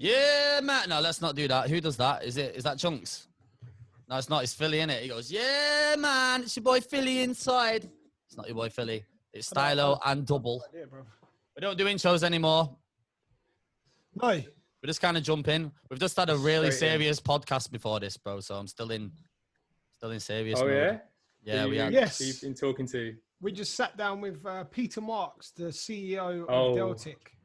Yeah, man. No, let's not do that. Who does that? Is that Chunks? No, it's not. It's Philly, innit? He goes, yeah, man. It's your boy Philly inside. It's not your boy Philly. It's Stxylo and Dubl. We don't do intros anymore. No. We just kind of jump in. We've just had a really serious podcast before this, bro. So I'm still in serious mode. Yeah? Yeah, we had. Yes. Who you've been talking to? We just sat down with Peter Marks, the CEO Oh. of Deltic.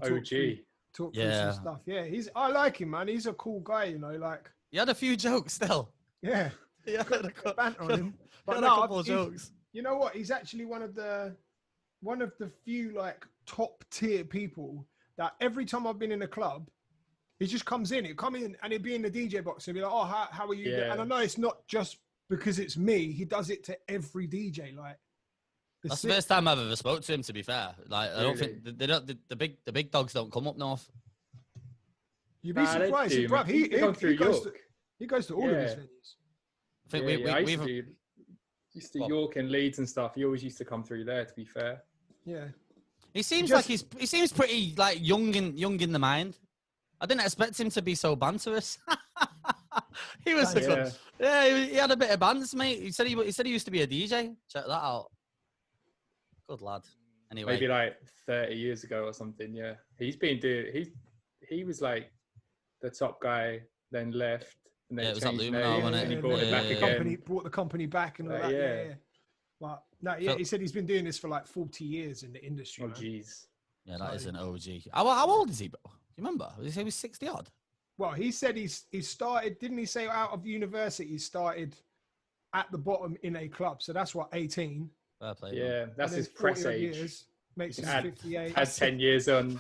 To OG. talk through some stuff. Yeah, I like him, man. He's a cool guy, you know, like. He had a few jokes still. Yeah. Yeah, banter on him. But a no, couple of jokes. You know what? He's actually one of the few like top tier people that every time I've been in a club, he just comes in. He'd come in and he'd be in the DJ box and be like, "Oh, how are you?" Yeah. And I know it's not just because it's me. He does it to every DJ. Like That's the first time I've ever spoke to him. To be fair, like I don't Really? think they don't. The big dogs don't come up north. You'd be surprised, do, bruv. he goes to all of his venues. I think we used to York and Leeds and stuff. He always used to come through there. To be fair, Yeah. He seems like he seems pretty like young in the mind. I didn't expect him to be so banterous. He was he had a bit of banter, mate. He said he used to be a DJ. Check that out. Good lad. Anyway, maybe like 30 years ago or something. Yeah, he's been doing. He was like the top guy, then left, and then it was at changed Luminar, name, wasn't it? and he brought it back again. Brought the company back and all that. Yeah. But no, he said he's been doing this for like 40 years in the industry. Oh, jeez. Yeah, that is an OG. How old is he, bro? Do you remember? He was 60 odd. Well, he said he started, didn't he say out of university, he started at the bottom in a club. So that's what, 18? Fair play, Yeah, that's his press age. Years, makes him 58. Had 10 years on.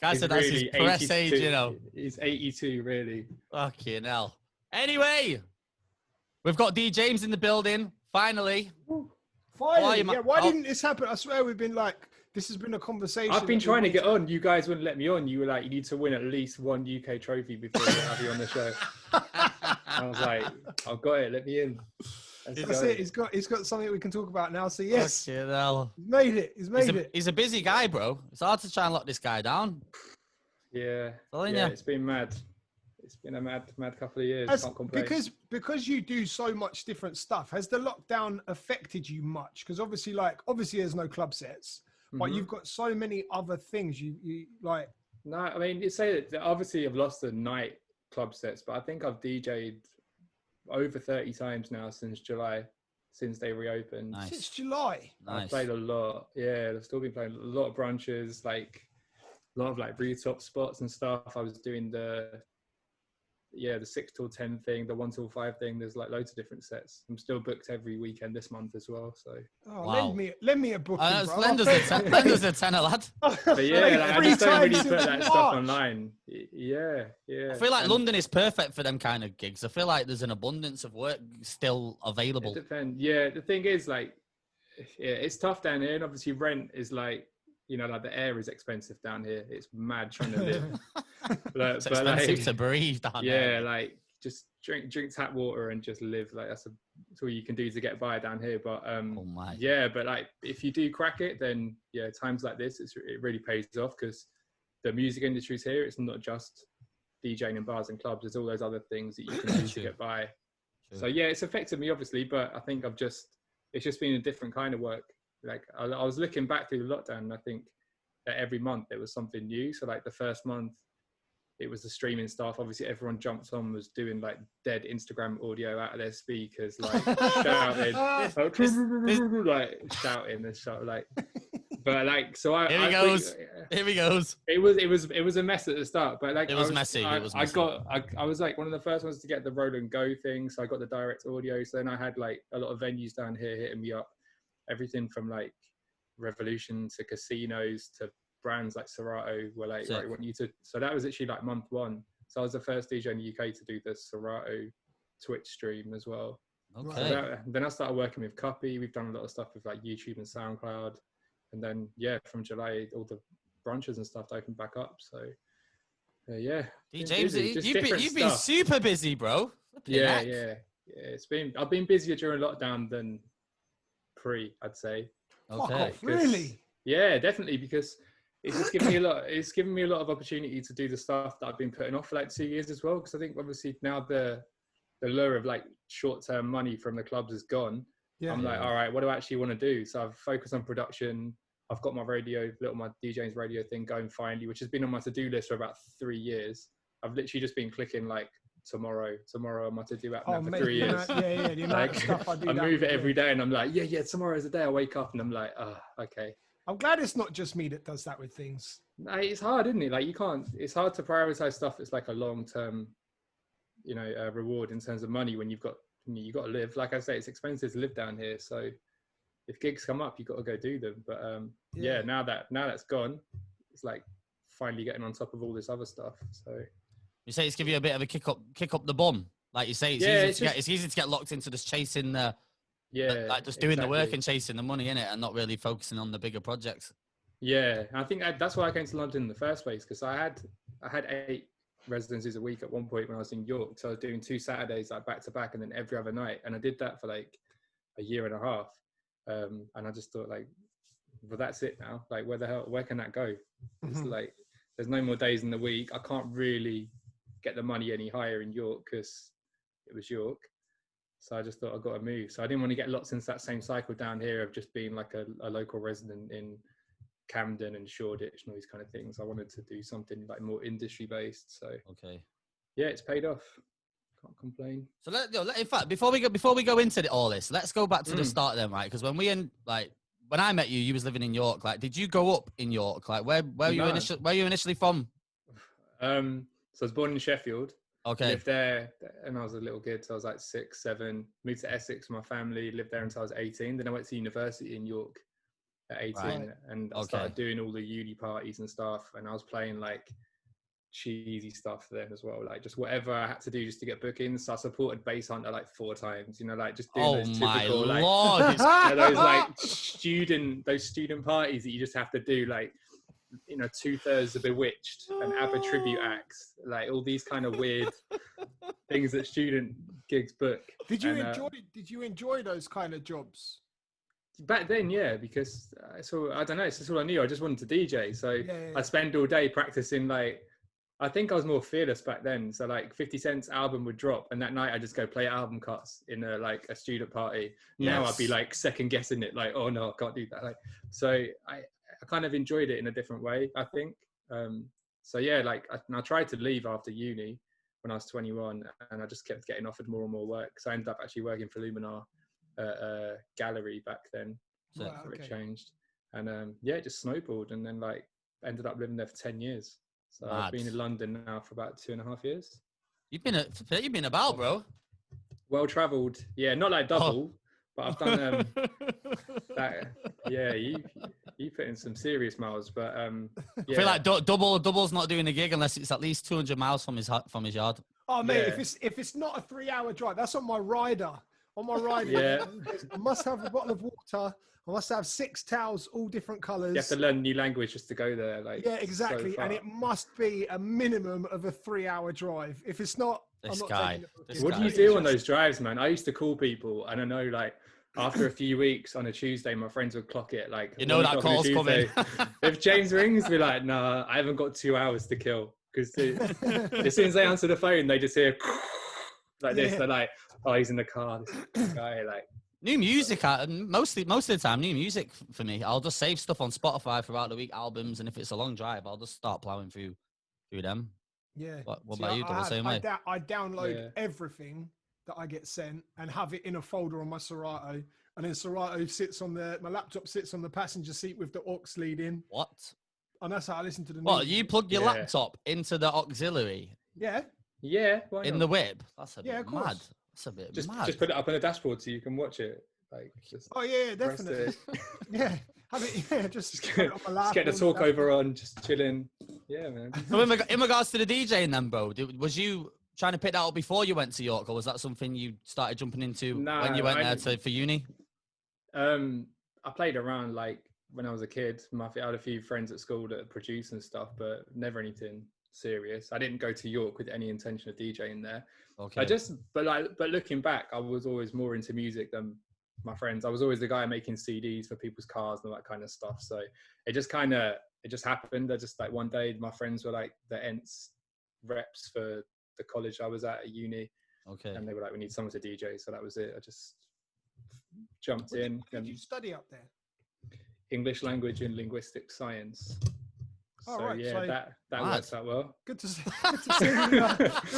Guy said that's his press age, you know. He's 82, really. Fucking hell. Anyway, we've got D. James in the building, finally. Finally, why didn't this happen? I swear we've been like, this has been a conversation. I've been trying to get on. You guys wouldn't let me on. You were like, you need to win at least one UK trophy before we have you on the show. I was like, I've got it. Let me in. That's it. He's got something we can talk about now. So yes, Fucking hell. He's made it. He's made it. He's a busy guy, bro. It's hard to try and lock this guy down. Yeah, Yeah. It's been mad. It's been a mad couple of years. Can't complain. Because you do so much different stuff. Has the lockdown affected you much? Because obviously there's no club sets, but you've got so many other things. You like. No, I mean, you say that obviously I've lost the night club sets, but I think I've DJ'd over 30 times now since July, since they reopened. Nice. Since July. Nice. I've played a lot. Yeah, I've still been playing a lot of brunches, like a lot of like rooftop spots and stuff. I was doing the 6 till 10 thing, the 1 till 5 thing. There's like loads of different sets. I'm still booked every weekend this month as well. So Wow. lend me a booking, bro. Lend us a tenner, lad. but yeah, I just don't really put that stuff online. Yeah. I feel like London is perfect for them kind of gigs. I feel like there's an abundance of work still available. It depends. Yeah, the thing is, like, it's tough down here, and obviously rent is like, you know, like the air is expensive down here. It's mad trying to live. It's expensive to breathe down here. Yeah, like just drink tap water and just live. Like that's all you can do to get by down here. But yeah, but like if you do crack it, then yeah, times like this, it really pays off because the music industry's here. It's not just DJing in bars and clubs. There's all those other things that you can do to get by. True. So yeah, it's affected me obviously, but I think it's just been a different kind of work. Like I was looking back through the lockdown, and I think that every month there was something new. So like the first month, it was the streaming stuff. Obviously, everyone jumped on, was doing like dead Instagram audio out of their speakers, like shouting, like shouting and stuff. Like, but like, so Here he goes. It was a mess at the start, but like it was messy. I was like one of the first ones to get the roll and go thing. So I got the direct audio. So then I had like a lot of venues down here hitting me up. Everything from like Revolution to casinos to brands like Serato were like, right, I want you to. So that was actually like month 1. So I was the first DJ in the UK to do the Serato Twitch stream as well. Okay. So then I started working with Cuppy. We've done a lot of stuff with like YouTube and SoundCloud. And then, yeah, from July, all the branches and stuff opened back up. So, yeah. D. James, you've been super busy, bro. Yeah. I've been busier during lockdown than pre, I'd say. Okay. Really? Yeah, definitely, because it's just given me a lot. It's given me a lot of opportunity to do the stuff that I've been putting off for like 2 years as well. Because I think obviously now the lure of like short-term money from the clubs is gone. Yeah. I'm like, all right, what do I actually want to do? So I've focused on production. I've got my my DJ's radio thing going finally, which has been on my to-do list for about 3 years. I've literally just been clicking like tomorrow on my to-do app now for 3 years. The amount of stuff I do. I move it every day and I'm like, yeah, tomorrow's the day I wake up and I'm like, oh, okay. I'm glad it's not just me that does that with things. No, it's hard, isn't it? Like it's hard to prioritize stuff that's like a long-term, reward in terms of money when you've got to live. Like I say, it's expensive to live down here. So if gigs come up, you've got to go do them. But now that's gone, it's like finally getting on top of all this other stuff. So you say it's give you a bit of a kick up the bum. Like you say, it's easy to get locked into just chasing like just doing the work and chasing the money in it and not really focusing on the bigger projects. Yeah, I think that's why I came to London in the first place, because I had 8 residencies a week at one point when I was in York. So I was doing 2 Saturdays like back to back and then every other night, and I did that for like a year and a half. And I just thought like, well, that's it now. Like, where can that go? It's like there's no more days in the week. I can't really get the money any higher in York because it was York. So I just thought I got to move. So I didn't want to get locked into that same cycle down here of just being like a local resident in Camden and Shoreditch and all these kind of things. I wanted to do something like more industry based. So yeah, it's paid off. Can't complain. So in fact, before we go into all this, let's go back to the start then, right? Because when I met you, you was living in York. Like, did you grow up in York? Like, where you initially from? So I was born in Sheffield. Okay. Lived there and I was a little kid, so I was like 6, 7. Moved to Essex with my family, lived there until I was 18. Then I went to university in York at 18 and I started doing all the uni parties and stuff, and I was playing like cheesy stuff then as well, like just whatever I had to do just to get bookings. So I supported Bass Hunter like 4 times, like just doing those typical like those like student parties that you just have to do, like 2/3 of Bewitched and ABBA tribute acts, like all these kind of weird things that student gigs book. Did you enjoy those kind of jobs? Back then, yeah, because I don't know, it's just all I knew. I just wanted to DJ, so I'd spend all day practicing. Like, I think I was more fearless back then. So like 50 Cent's album would drop and that night I just go play album cuts in a student party. Now I'd be like second guessing it, like, oh no, I can't do that. Like, so I kind of enjoyed it in a different way, I think. So yeah, like I tried to leave after uni when I was 21 and I just kept getting offered more and more work. So I ended up actually working for Luminar gallery back then before it changed. And it just snowballed and then like ended up living there for 10 years. So I've been in London now for about 2.5 years. You've been about, bro. Well travelled, yeah. Not like Dubl, but I've done that. Yeah, you put in some serious miles, but I feel like Dubl's not doing a gig unless it's at least 200 miles from his yard. Oh mate, if it's not a 3-hour drive, that's on my rider. I must have a bottle of water. I must have 6 towels, all different colours. You have to learn new language just to go there. Like, yeah, exactly. So and it must be a minimum of a 3-hour drive. If it's not, I'm not taking it. What do you do on those drives, man? I used to call people, and I know, like, after a few weeks on a Tuesday, my friends would clock it. Like, that call's coming. If James rings, we're like, nah, I haven't got 2 hours to kill. Because as soon as they answer the phone, they just hear like this. They're like, oh, he's in the car. This guy, like. New music, most of the time, new music for me. I'll just save stuff on Spotify throughout the week, albums, and if it's a long drive, I'll just start plowing through them. Yeah. What about you? Do the same way? I download everything that I get sent and have it in a folder on my Serato, and then Serato sits on my laptop sits on the passenger seat with the aux lead in. What? And that's how I listen to the. What? You plug your laptop into the auxiliary? Yeah. Yeah. In the whip? That's a bit mad. It's a bit mad. Just put it up on a dashboard so you can watch it. Like, definitely. Yeah, have it. Yeah, just get the TalkOver on, just chilling. Yeah, man. So in regards to the DJing, then, bro, was you trying to pick that up before you went to York, or was that something you started jumping into when you went there for uni? I played around like when I was a kid. I had a few friends at school that produced and stuff, but never anything serious. I didn't go to York with any intention of DJing there. Okay. But looking back, I was always more into music than my friends. I was always the guy making CDs for people's cars and all that kind of stuff. So it just happened. I just like one day my friends were like the ENTS reps for the college I was at uni. Okay. And they were like, we need someone to DJ. So that was it. I just jumped in. What did you study up there? English language and linguistic science. Oh, so right. yeah, So that works out well. Good to see you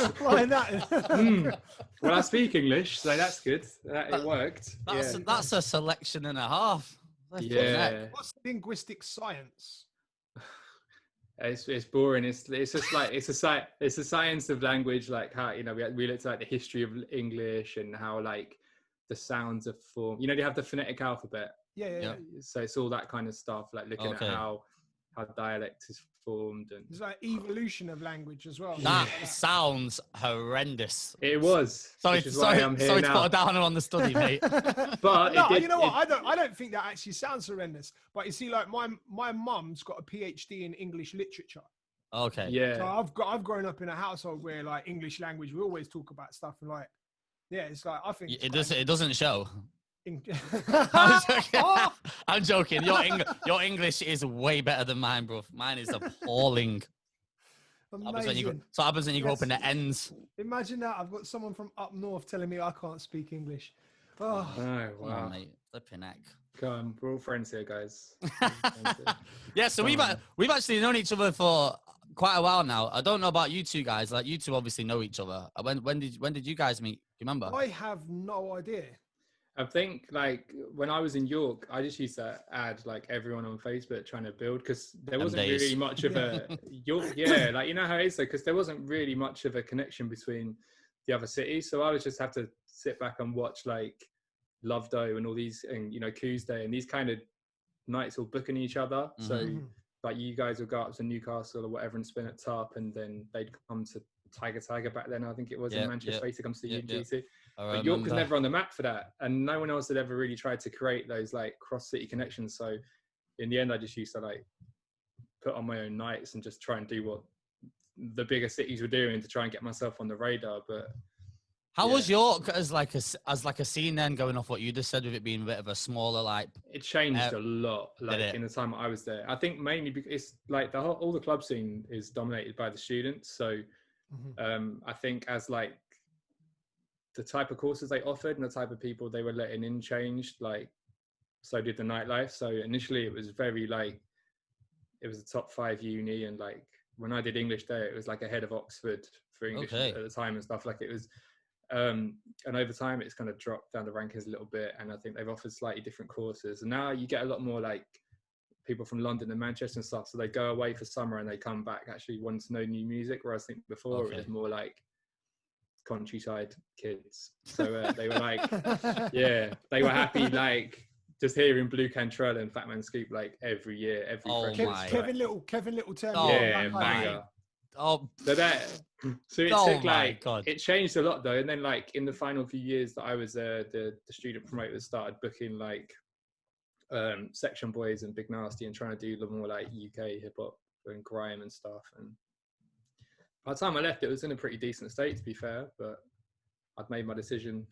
applying that. Well, I speak English, so that's good. It worked. That's a selection and a half. Yeah. What's linguistic science? It's boring. It's just like it's a science of language, like how we looked at like the history of English and how like the sounds are formed. You have the phonetic alphabet. Yeah. So it's all that kind of stuff, like looking at how dialect is formed, and there's like evolution of language as well. That sounds horrendous. It was. Sorry to put a downer on the study, mate. But no, you know what? I don't think that actually sounds horrendous. But you see, like my mum's got a PhD in English literature. Okay. Yeah. So I've grown up in a household where like English language, we always talk about stuff and like, yeah, it's like I think it doesn't show. I'm joking. Your English is way better than mine, bro. Mine is appalling. Amazing. So happens when you go up in the ends. Imagine that. I've got someone from up north telling me I can't speak English. Oh wow, come on, mate. Flipping heck. Come on, we're all friends here, guys. Yeah, so we've actually known each other for quite a while now. I don't know about you two guys. Like you two obviously know each other. When did you guys meet? Do you remember? I have no idea. I think like when I was in York, I just used to add like everyone on Facebook trying to build, because there wasn't really much of a York, like you know how it is, because there wasn't really much of a connection between the other cities. So I would just have to sit back and watch like Lovedo and all these, and Tuesday and these kind of nights all booking each other. Mm-hmm. So like you guys would go up to Newcastle or whatever and spin at Tarp, and then they'd come to Tiger back then, I think it was in Manchester. Used to come to the UGC. But York was never on the map for that, and no one else had ever really tried to create those like cross city connections. So in the end, I just used to like put on my own nights and just try and do what the bigger cities were doing to try and get myself on the radar. But how was York as like a scene then, going off what you just said, with it being a bit of a smaller like? It changed a lot, like in the time I was there. I think mainly because it's like all the club scene is dominated by the students. So I think as like the type of courses they offered and the type of people they were letting in changed, like so did the nightlife. So initially it was very like, it was a top 5 uni, and like when I did English there, it was like ahead of Oxford for English at the time and stuff. Like it was and over time it's kind of dropped down the rankings a little bit, and I think they've offered slightly different courses, and now you get a lot more like people from London and Manchester and stuff, so they go away for summer and they come back actually wanting to know new music, whereas I think before it was more like countryside kids. So they were like they were happy like just hearing Blue Cantrell and Fat Man Scoop like every year, Kevin Little turn banger. So it took like it changed a lot though, and then like in the final few years that I was there, the student promoters started booking like Section Boys and Big Nasty and trying to do the more like UK hip hop and grime and stuff. And by the time I left, it was in a pretty decent state, to be fair, but I'd made my decision.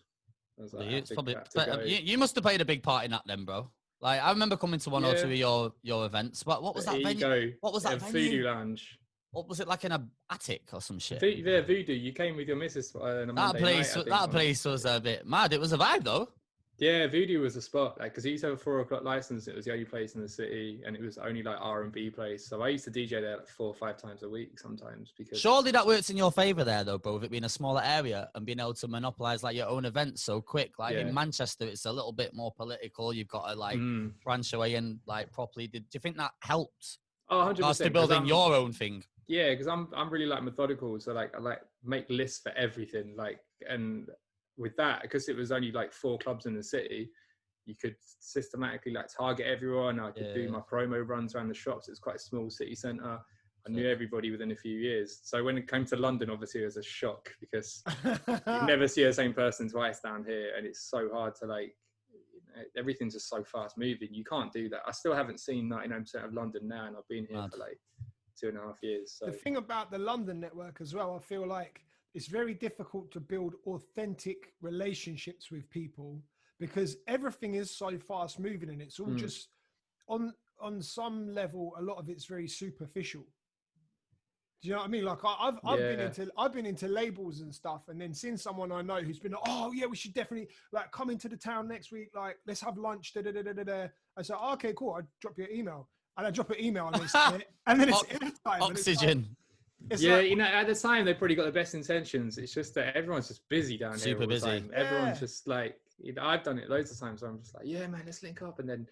I was like, you must have played a big part in that then, bro. Like I remember coming to one or two of your events. What was that venue? What was that venue? Voodoo Lounge. What was it, like in a attic or some shit? Voodoo. You came with your missus on a Monday night, that place was a bit mad. It was a vibe though. Yeah, Voodoo was the spot, like, because he used to have a 4 o'clock license. It was the only place in the city, and it was only like R&B place. So I used to DJ there like 4 or 5 times a week sometimes. Because surely that works in your favour there, though, bro. With it being a smaller area and being able to monopolise like your own events so quick. Like in Manchester, it's a little bit more political. You've got to like branch away and like properly. Do you think that helped? Oh, 100%. To building your own thing. Yeah, because I'm really like methodical. So like I like make lists for everything. Like and with that, because it was only like 4 clubs in the city, you could systematically like target everyone. I could do my promo runs around the shops. It's quite a small city centre. I knew everybody within a few years. So when it came to London, obviously it was a shock, because you never see the same person twice down here, and it's so hard to like, everything's just so fast moving. You can't do that. I still haven't seen 99% of London now, and I've been here for like 2.5 years. So. The thing about the London network as well, I feel like it's very difficult to build authentic relationships with people, because everything is so fast moving and it's all just on some level, a lot of it's very superficial. Do you know what I mean? Like I've been into labels and stuff, and then seen someone I know who's been like, oh yeah, we should definitely like come into the town next week. Like let's have lunch. Da, da, da, da, da, da. I said, oh, okay, cool. I drop you an email, and I drop an email, and then it's airtime. Oxygen. It's yeah, like, you know, at the time they've probably got the best intentions. It's just that everyone's just busy down here. Super busy. Time. Everyone's just like, you know, I've done it loads of times. So I'm just like, yeah, man, let's link up, and then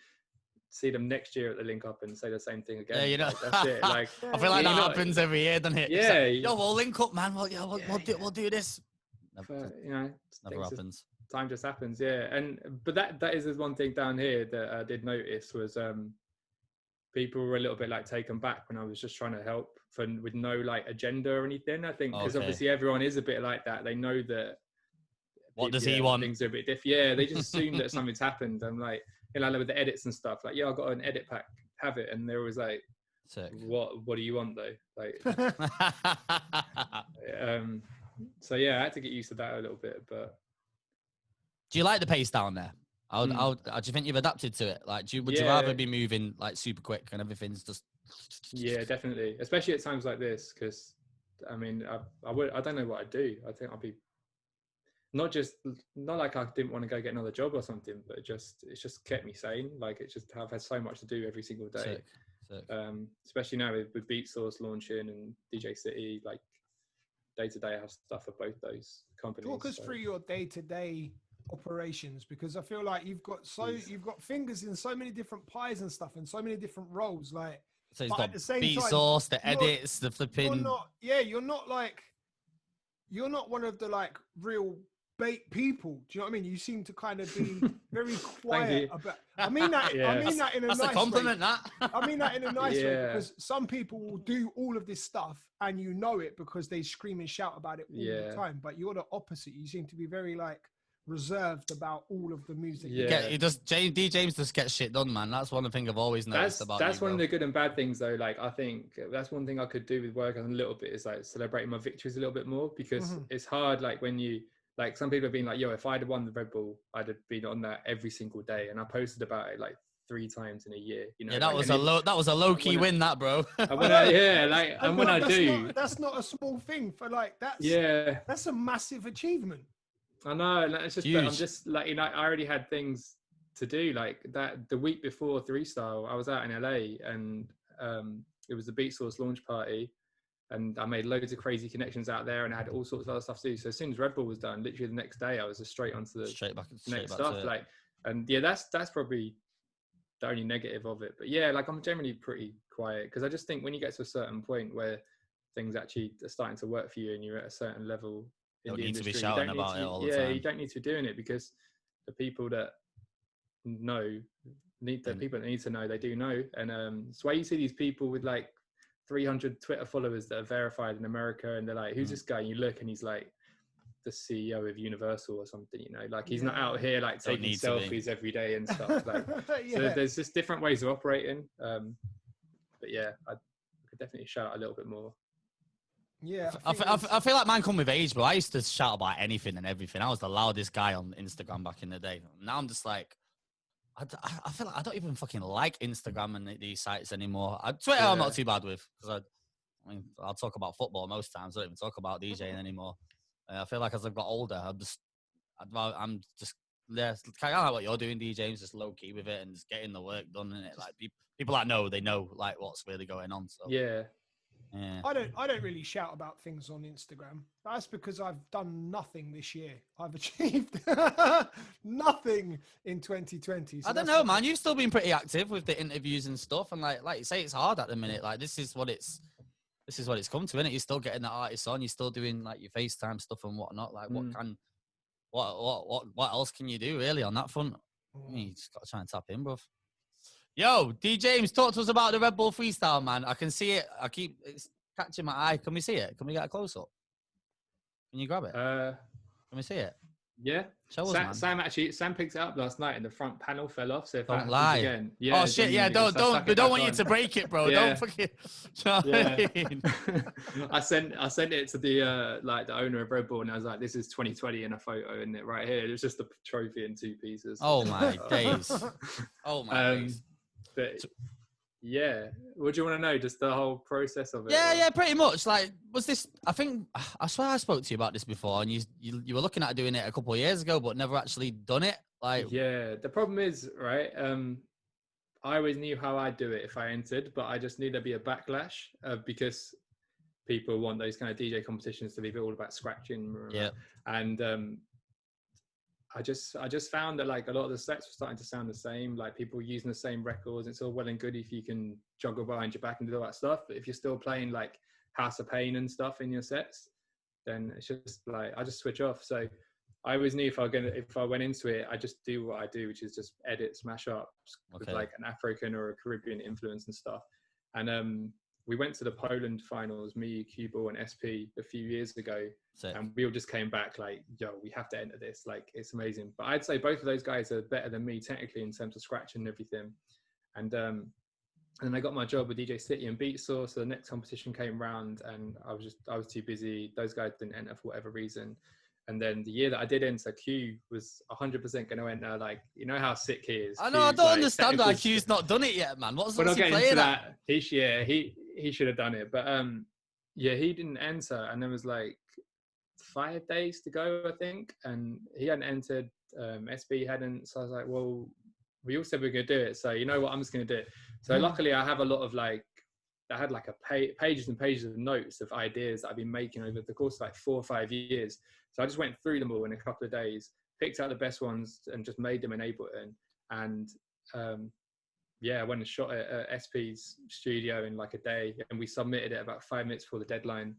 see them next year at the link up and say the same thing again. Yeah, you know, like, that's it. Like, I feel like that happens every year, doesn't it? Yeah. Like, yo, we'll link up, man. We'll do this. But, you know, never happens. Time just happens, yeah. But that is the one thing down here that I did notice was people were a little bit like taken back when I was just trying to help with no like agenda or anything. I think because obviously everyone is a bit like that. They know that. What does he want? Things are a bit different. Yeah, they just assume that something's happened. I'm like, you know, with the edits and stuff, like, yeah, I got an edit pack, have it, and they're always like, sick. What do you want though? Like, so yeah, I had to get used to that a little bit. But do you like the pace down there? Do you think you've adapted to it? Like, would you rather be moving like super quick and everything's just? Yeah, definitely, especially at times like this, because I mean, I don't know what I'd do. I think I'd be. Not like I didn't want to go get another job or something, but it's just kept me sane. Like I've had so much to do every single day. Sick. Especially now with Beat Source launching and DJ City, like day to day I have stuff for both those companies. Talk us through your day to day operations, because I feel like you've got fingers in so many different pies and stuff and so many different roles. Like, so it's got Beat Source, the edits, the flipping. You're not one of the like real bait people. Do you know what I mean? You seem to kind of be very quiet about. I mean that in a nice way. That's a compliment. I mean that in a nice way, because some people will do all of this stuff and you know it because they scream and shout about it all the time. But you're the opposite. You seem to be very like reserved about all of the music. Yeah, he does. Djames just gets shit done, man. That's one thing I've always noticed about. That's one of the good and bad things, though. Like, I think that's one thing I could do with work a little bit is like celebrating my victories a little bit more, because it's hard. Like when you. Like some people have been like, yo, if I'd have won the Red Bull, I'd have been on that every single day. And I posted about it like 3 times in a year. You know, yeah, that was a low key win, that bro. That's not a small thing for like that's a massive achievement. I know. It's just I'm just like, you know, I already had things to do like that. The week before 3Style, I was out in LA and it was the Beat Source launch party. And I made loads of crazy connections out there, and I had all sorts of other stuff to do. So as soon as Redbull was done, literally the next day, I was just straight onto the next stuff. Like, and yeah, that's probably the only negative of it. But yeah, like I'm generally pretty quiet because I just think when you get to a certain point where things actually are starting to work for you and you're at a certain level in the industry, to be shouting about it all the time. Yeah, you don't need to be doing it because the people that know people that need to know, they do know. And it's why you see these people with like 300 Twitter followers that are verified in America, and they're like, who's this guy? And you look and he's like the CEO of Universal or something, you know, like he's not out here like taking selfies every day and stuff. Like, so there's just different ways of operating. But yeah, I could definitely shout a little bit more. Yeah, I feel like mine come with age, but I used to shout about anything and everything. I was the loudest guy on Instagram back in the day. Now I'm just like, I feel like I don't even fucking like Instagram and these sites anymore. Twitter I'm not too bad with, because I'll talk about football most times. I don't even talk about DJing anymore. I feel like as I've got older, kind of like what you're doing, DJs, just low key with it and just getting the work done. And it like people that know, they know like what's really going on. So yeah. I don't really shout about things on Instagram. That's because I've done nothing this year. I've achieved nothing in 2020. So I don't know, man. You've still been pretty active with the interviews and stuff, and like you say, it's hard at the minute. Like this is what it's come to, isn't it? You're still getting the artists on. You're still doing like your FaceTime stuff and whatnot. Like what else can you do really on that front? You just got to try and tap in, bruv. Yo, Djames, talk to us about the Redbull 3Style, man. I can see it. It's catching my eye. Can we see it? Can we get a close up? Can you grab it? Can we see it? Yeah. Sam picked it up last night and the front panel fell off. So if don't that lie again, oh shit, yeah, don't want you to break it, bro. Don't fucking I sent it to the the owner of Redbull, and I was like, this is 2020 in a photo, and it right here. It was just a trophy in 2 pieces. Oh my days. Oh my days. But yeah, what do you want to know? Just the whole process of it? Yeah, pretty much. Like, was this? I swear I spoke to you about this before, and you were looking at doing it a couple of years ago, but never actually done it. Like, yeah, the problem is, right? I always knew how I'd do it if I entered, but I just knew there'd be a backlash because people want those kind of DJ competitions to be all about scratching. Yeah, and I just found that like a lot of the sets were starting to sound the same, like people using the same records. It's all well and good if you can juggle behind your back and do all that stuff, but if you're still playing like House of Pain and stuff in your sets, then it's just like I just switch off. So I always knew if I went into it, I just do what I do, which is just edit smash ups with like an African or a Caribbean influence and stuff. And we went to the Poland finals, me, Q-Ball and SP a few years ago. Sick. And we all just came back like, yo, we have to enter this. Like, it's amazing. But I'd say both of those guys are better than me technically in terms of scratching and everything. And then I got my job with DJ City and Beatsaw. So the next competition came round and I was too busy. Those guys didn't enter for whatever reason. And then the year that I did enter, Q was 100% going to enter. Like, you know how sick he is. I know, I don't understand why Q's not done it yet, man. What's he playing at? He should have done it. But he didn't enter. And there was like 5 days to go, I think. And he hadn't entered. SB hadn't. So I was like, well, we all said we were going to do it. So you know what? I'm just going to do it. So luckily I have a lot of like, I had like pages and pages of notes of ideas that I've been making over the course of like 4 or 5 years. So I just went through them all in a couple of days, picked out the best ones and just made them in Ableton. And I went and shot it at SP's studio in like a day, and we submitted it about 5 minutes before the deadline.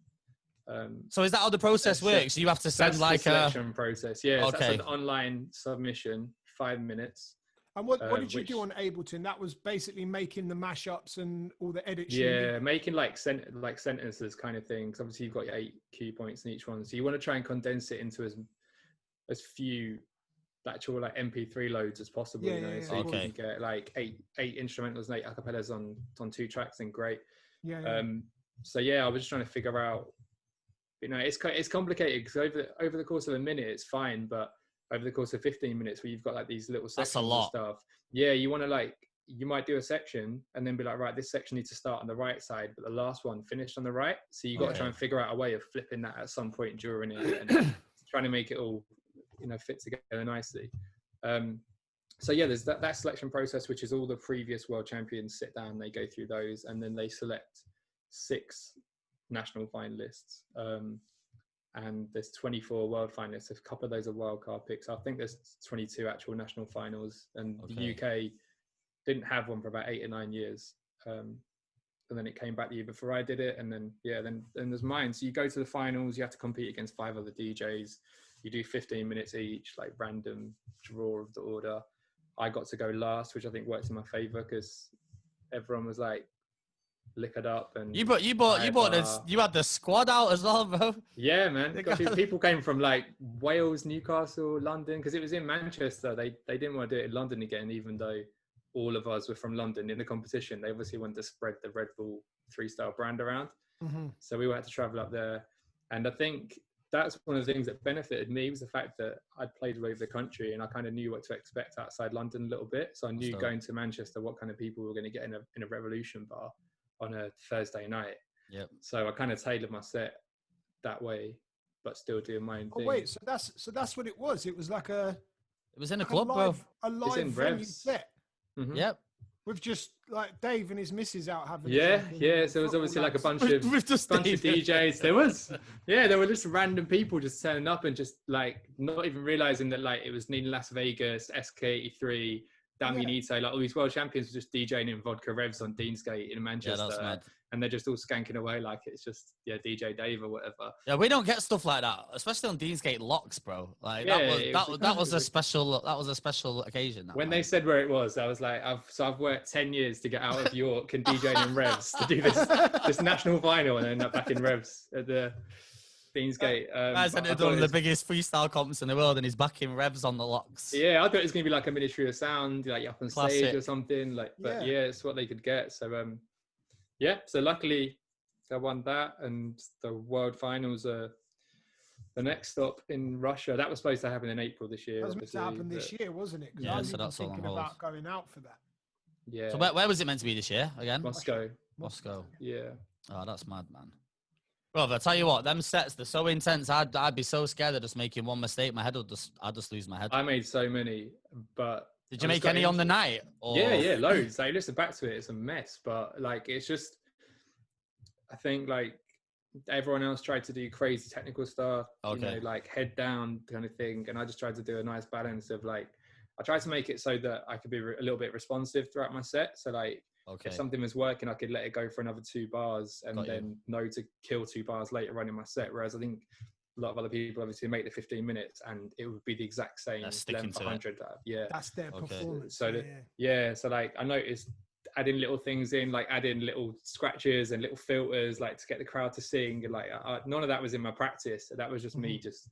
So is that how the process works? You have to send like the selection process. Yeah, okay. So that's an online submission, 5 minutes. And what did you do on Ableton? That was basically making the mashups and all the edits. Yeah, making like sentences kind of things. Obviously, you've got your 8 key points in each one, so you want to try and condense it into as few actual like MP3 loads as possible. So you can get like eight instrumentals and 8 acapellas on 2 tracks, and great. So I was just trying to figure out. It's complicated because over the course of a minute it's fine, but over the course of 15 minutes where you've got like these little sections and stuff. Yeah, you want to you might do a section and then be like, right, this section needs to start on the right side, but the last one finished on the right. So you got to try and figure out a way of flipping that at some point during it and trying to make it all, fit together nicely. There's that selection process, which is all the previous world champions sit down, they go through those, and then they select 6 national finalists. And there's 24 world finalists. A couple of those are wildcard picks. I think there's 22 actual national finals, and the UK didn't have one for about 8 or 9 years. And then it came back the year before I did it. And then there's mine. So you go to the finals, you have to compete against 5 other DJs. You do 15 minutes each, like random draw of the order. I got to go last, which I think worked in my favor because everyone was like, liquored up, and you had the squad out as well, bro. Yeah, man. People came from like Wales, Newcastle, London, because it was in Manchester. They didn't want to do it in London again, even though all of us were from London in the competition. They obviously wanted to spread the Redbull 3Style brand around. So we had to travel up there, and I think that's one of the things that benefited me was the fact that I'd played all over the country and I kind of knew what to expect outside London a little bit. So I knew going to Manchester what kind of people we were going to get in a Revolution bar on a Thursday night. So I kind of tailored my set that way, but still doing my own thing. Wait, so that's what it was. It was like it was in a club, bro. A live venue set. Yep. With just like Dave and his missus out having. So there was obviously like a bunch of DJs. There were just random people just turning up and just like not even realizing that like it was Nina Las Vegas, SK83. Damunito, like all these world champions were just DJing in vodka revs on Deansgate in Manchester, and they're just all skanking away like it's just DJ Dave or whatever. Yeah, we don't get stuff like that, especially on Deansgate locks, bro. Like that was a special occasion. When they said where it was, I was like, I've worked 10 years to get out of York and DJing in revs to do this national final and end up back in revs at the. Beansgate. Guys entered one of the biggest freestyle comps in the world, and he's backing revs on the locks. Yeah, I thought it was gonna be like a Ministry of Sound, like up on Classic. stage or something. Like, but yeah, it's what they could get. So yeah. So luckily, I won that, and the World Finals are the next stop in Russia. That was supposed to happen in April this year. That was supposed to happen this year, wasn't it? Yeah, I was so that's all on thinking hold. about going out for that. Yeah. So where was it meant to be this year again? Moscow. Yeah. Oh, that's mad, man. Bro, I tell you what, them sets, they're so intense. I'd be so scared of just making one mistake. I'd just lose my head. I made so many, but did you make any on the night? Or... Yeah, loads. Like, listen back to it, it's a mess. But like, it's just, I think like everyone else tried to do crazy technical stuff, you know, like head down kind of thing, and I just tried to do a nice balance of like, I tried to make it so that I could be a little bit responsive throughout my set. So like, if something was working, I could let it go for another 2 bars and then know to kill 2 bars later on in my set. Whereas I think a lot of other people obviously make the 15 minutes and it would be the exact same length, 100. Yeah, that's their performance. So so like I noticed adding little things in, like adding little scratches and little filters, like to get the crowd to sing. And like none of that was in my practice. That was just me just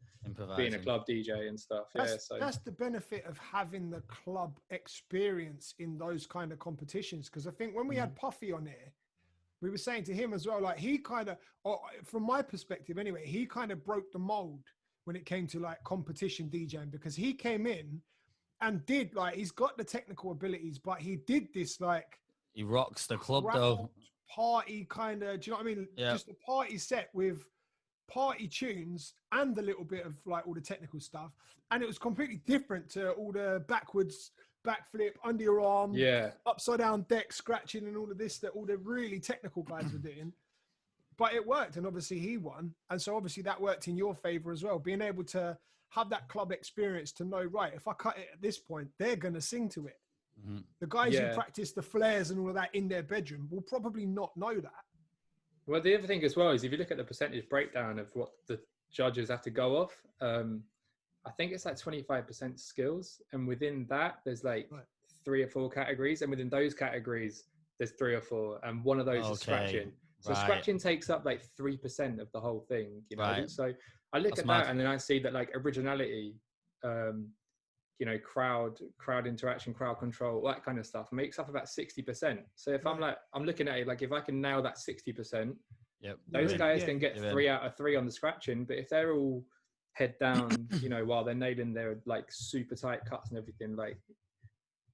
being a club DJ and stuff. That's the benefit of having the club experience in those kind of competitions. Because I think when we had Puffy on here, we were saying to him as well, like he kind of, from my perspective anyway, he kind of broke the mold when it came to like competition DJing, because he came in and did like, he's got the technical abilities, but he did this like, he rocks the club though. Party kind of, do you know what I mean? Just a party set with party tunes and a little bit of like all the technical stuff. And it was completely different to all the backwards, backflip, under your arm, upside down deck, scratching and all of this that all the really technical guys were doing. But it worked, and obviously he won. And so obviously that worked in your favor as well, being able to have that club experience to know, right, if I cut it at this point, they're going to sing to it. The guys who practice the flares and all of that in their bedroom will probably not know that. Well, the other thing as well is if you look at the percentage breakdown of what the judges have to go off, I think it's like 25% skills. And within that, there's like 3 or 4 categories. And within those categories, there's 3 or 4. And one of those is scratching. So scratching takes up like 3% of the whole thing, you know? So I look at that and then I see that like originality, you know, crowd interaction, crowd control, all that kind of stuff makes up about 60%. So if I'm like, I'm looking at it, like if I can nail that 60%, those guys can get 3 out of 3 on the scratching. But if they're all head down, you know, while they're nailing their like super tight cuts and everything, like,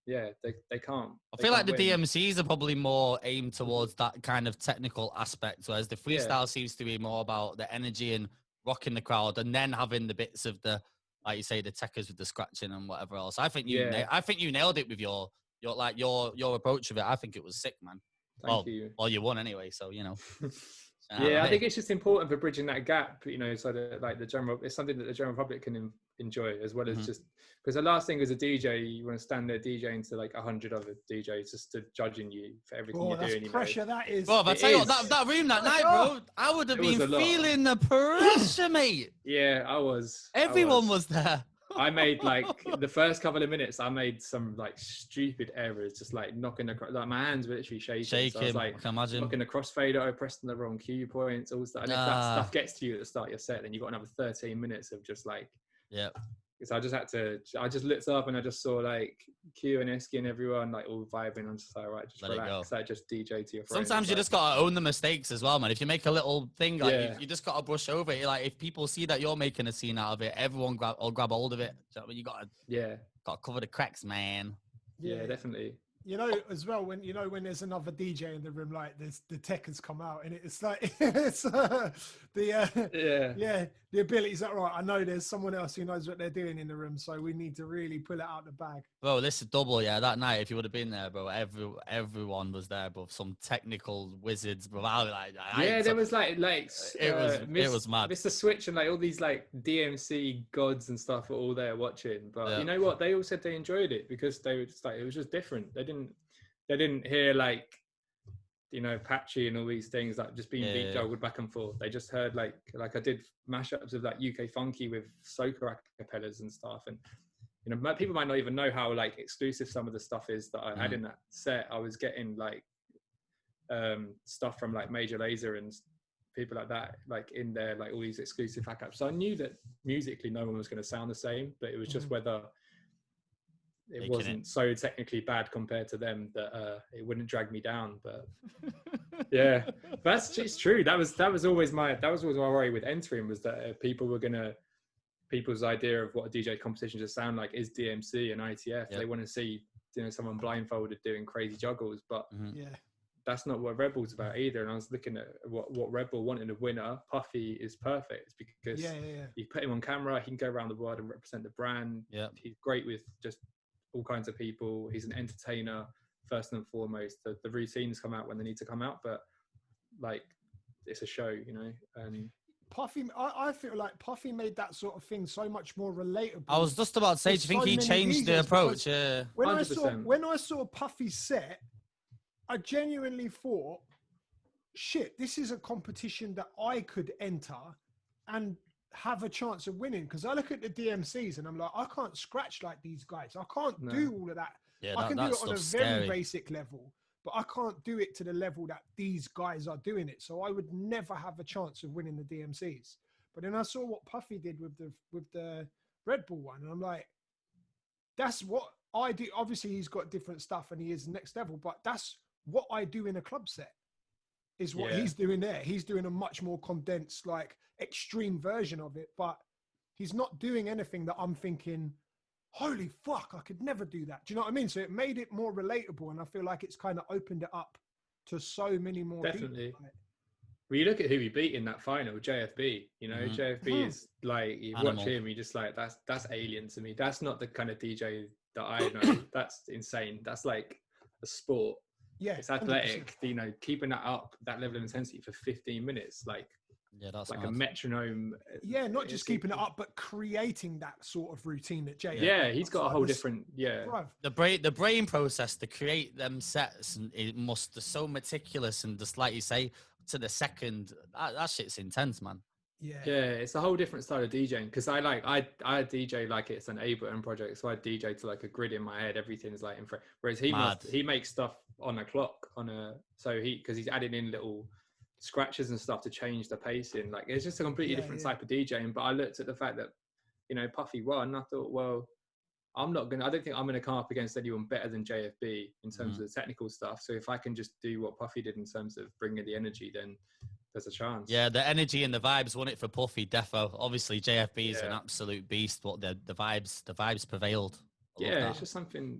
they can't. I feel like the DMCs are probably more aimed towards that kind of technical aspect, whereas the freestyle seems to be more about the energy and rocking the crowd, and then having the bits of the, like you say, the techers with the scratching and whatever else. I think you nailed it with your approach of it. I think it was sick, man. Thank you. Well, you won anyway, so you know. I think it's just important for bridging that gap, you know, so that like it's something that the general public can enjoy, as well as just because the last thing as a DJ, you want to stand there DJing to like 100 other DJs just to judging you for everything you're doing. That's pressure, that is. Well, I tell you what, that room that night, bro, I would have been feeling the pressure, mate. Yeah, I was. Everyone was there. I made like the first couple of minutes, I made some like stupid errors, just like knocking across, like my hands were literally shaking. So I was like, I can imagine. Knocking the crossfader, I pressed the wrong cue points, all stuff. And if that stuff gets to you at the start of your set, then you've got another 13 minutes of just like, So I just looked up and I just saw like Q and Esky and everyone like all vibing. I'm just like, right, just relax. Like just DJ to your friends. Sometimes you just gotta own the mistakes as well, man. If you make a little thing, like you just gotta brush over it. Like if people see that you're making a scene out of it, everyone grab hold of it. So you gotta cover the cracks, man. Yeah, definitely. You know, as well, when there's another DJ in the room, like the tech has come out, and it's like it's the abilities that right. I know there's someone else who knows what they're doing in the room, so we need to really pull it out the bag. Bro, this is Dubl, that night. If you would have been there, bro, everyone was there, bro. Some technical wizards, bro. There was like it was mad. Mr. Switch and like all these like DMC gods and stuff were all there watching. But you know what? They all said they enjoyed it because they were just like, it was just different. They didn't hear like, you know, Patchy and all these things like just being beat juggled back and forth. They just heard like I did mashups of like UK funky with soca acapellas and stuff. And you know, people might not even know how like exclusive some of the stuff is that I had in that set. I was getting like stuff from like Major Lazer and people like that, like in there, like all these exclusive hack apps. So I knew that musically no one was going to sound the same, but it was just whether it wasn't so technically bad compared to them that it wouldn't drag me down. But yeah, it's true. That was always my worry with entering, was that people's idea of what a DJ competition should sound like is DMC and ITF. They want to see, you know, someone blindfolded doing crazy juggles, but that's not what Redbull's about either. And I was looking at what Redbull wanted a winner. Puffy is perfect because you put him on camera, he can go around the world and represent the brand. He's great with just all kinds of people. He's an entertainer first and foremost. The routines come out when they need to come out, but like it's a show, you know. And Puffy, I feel like Puffy made that sort of thing so much more relatable. I was just about to say, do you think he changed the approach? When I saw Puffy's set, I genuinely thought, shit, this is a competition that I could enter and have a chance of winning. Because I look at the DMCs and I'm like, I can't scratch like these guys. I can't do all of that. I can do it on a very basic level, but I can't do it to the level that these guys are doing it. So I would never have a chance of winning the DMCs. But then I saw what Puffy did with the Red Bull one, and I'm like, that's what I do. Obviously, he's got different stuff and he is next level, but that's what I do in a club set is what he's doing there. He's doing a much more condensed, like extreme version of it, but he's not doing anything that I'm thinking, holy fuck, I could never do that. Do you know what I mean? So it made it more relatable, and I feel like it's kind of opened it up to so many more people. Well, you look at who he beat in that final, JFB. You know, JFB is like, you watch him, you just like, that's alien to me. That's not the kind of DJ that I know. That's insane. That's like a sport. Yeah, it's athletic. 100%. You know, keeping that up, that level of intensity for 15 minutes, like. Yeah, that's like a metronome. Yeah, not just keeping it up, but creating that sort of routine that Jay. Yeah, he's got a whole different. The brain process to create them sets, and it must be so meticulous and just like you say, to the second. That shit's intense, man. Yeah, it's a whole different style of DJing, because I DJ like it's an Ableton project, so I DJ to like a grid in my head. Everything's like in front. Whereas he makes stuff on a clock because he's adding in little scratches and stuff to change the pacing. Like it's just a completely different type of DJing. But I looked at the fact that, you know, Puffy won, and I thought, well, I don't think I'm gonna come up against anyone better than JFB in terms of the technical stuff. So if I can just do what Puffy did in terms of bringing the energy, then there's a chance. Yeah, the energy and the vibes won it for Puffy, defo. Obviously JFB is an absolute beast, but the vibes prevailed. It's just something.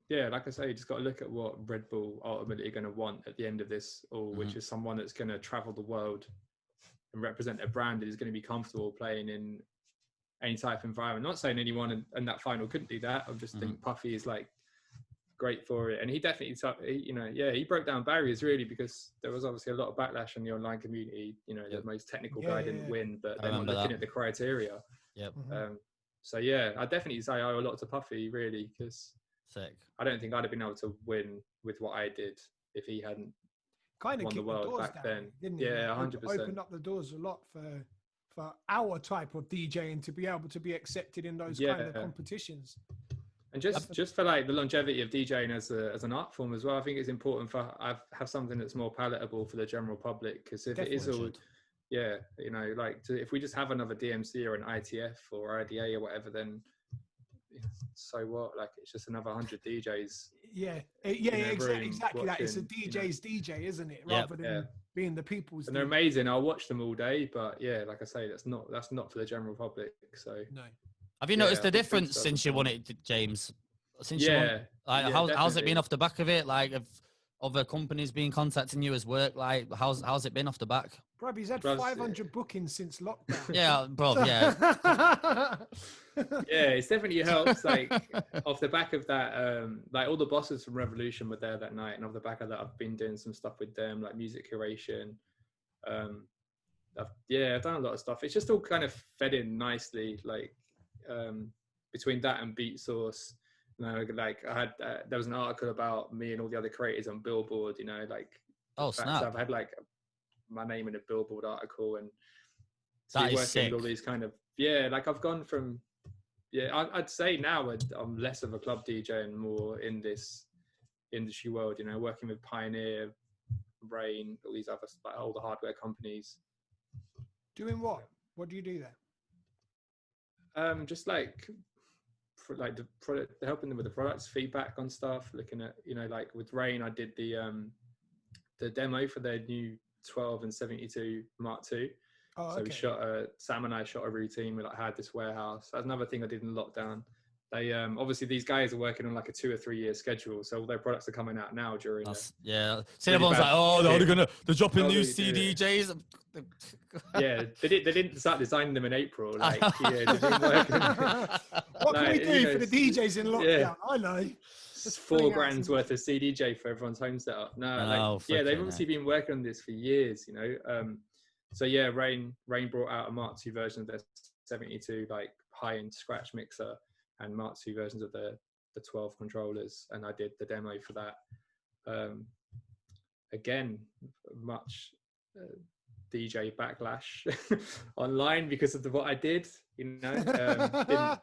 Yeah, like I say, you just got to look at what Red Bull ultimately are going to want at the end of this all, which is someone that's going to travel the world and represent their brand, and is going to be comfortable playing in any type of environment. Not saying anyone in that final couldn't do that. I just think Puffy is like great for it. And he definitely, he broke down barriers really, because there was obviously a lot of backlash in the online community. You know, the most technical guy didn't win, but they're not looking at the criteria. So yeah, I definitely say I owe a lot to Puffy really, because I don't think I'd have been able to win with what I did if he hadn't kind of won the world back then. Didn't he? Yeah, 100%. Opened up the doors a lot for our type of DJing to be able to be accepted in those kind of competitions. And just for like the longevity of DJing as an art form as well, I think it's important for have something that's more palatable for the general public, because if it is all if we just have another DMC or an ITF or IDA or whatever, then so what? Like it's just another 100 DJs. Exactly. That it's a DJ's DJ, isn't it? Rather than being the people's. And they're amazing. I'll watch them all day, but like I say, that's not for the general public. So no. Have you noticed the difference since you won it, James? How's it been off the back of it? Like, have other companies been contacting you as work? Like, how's it been off the back? Bro, he's had 500 bookings since lockdown. Yeah, bro, yeah. It's definitely helps. Like, off the back of that, like all the bosses from Revolution were there that night, and off the back of that, I've been doing some stuff with them, like music curation. I've done a lot of stuff. It's just all kind of fed in nicely, like between that and Beat Source. You know, like I had there was an article about me and all the other creators on Billboard. You know, like snap. I've had like my name in a Billboard article, and that is sick. All these kind of like I've gone from I'd say now I'm less of a club DJ and more in this industry world. You know, working with Pioneer, Rain, all these other, like all the hardware companies. Doing what? What do you do there? Just like the product, helping them with the products, feedback on stuff, looking at, you know, like with Rain, I did the demo for their new 12 and 72 Mark II. Oh, so okay. we shot Sam and I shot a routine. We like had this warehouse. That's another thing I did in lockdown. They obviously these guys are working on like a 2 or 3 year schedule, so all their products are coming out now during. Yeah, see, everyone's like, oh, they're dropping new CDJs. Yeah, they didn't start designing them in April. Like, yeah, they've been working. What can we do for the DJs in lockdown? Yeah. I know. It's $4,000 worth of CDJ for everyone's home setup. They've obviously been working on this for years, you know. So yeah, Rain brought out a Mark II version of their 72 like high-end scratch mixer, and Mark II versions of the 12 controllers, and I did the demo for that. Again, much DJ backlash online because of what I did, you know.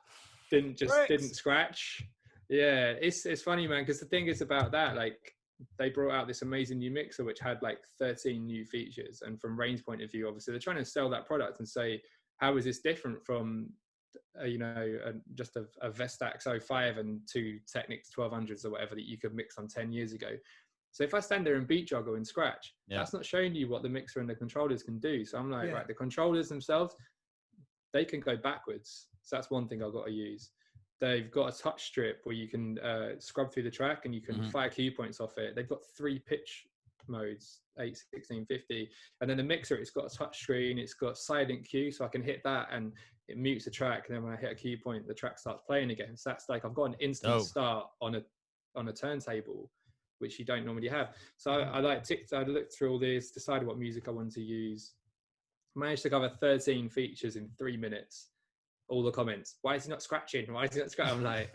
Didn't scratch. Yeah, it's funny, man, because the thing is about that, like, they brought out this amazing new mixer which had like 13 new features, and from Rain's point of view, obviously they're trying to sell that product and say, how is this different from just a Vestax 05 and 2 Technics 1200s or whatever that you could mix on 10 years ago. So if I stand there and beat joggle and scratch, that's not showing you what the mixer and the controllers can do. So I'm like, right, the controllers themselves, they can go backwards. So that's one thing I've got to use. They've got a touch strip where you can scrub through the track and you can fire cue points off it. They've got 3 pitch modes, 8, 16, 50. And then the mixer, it's got a touch screen, it's got silent cue, so I can hit that and it mutes the track. And then when I hit a cue point, the track starts playing again. So that's like, I've got an instant start on a turntable, which you don't normally have. So I looked through all this, decided what music I wanted to use, managed to cover 13 features in 3 minutes. All the comments, why is he not scratching? Why is he not scratching? I'm like,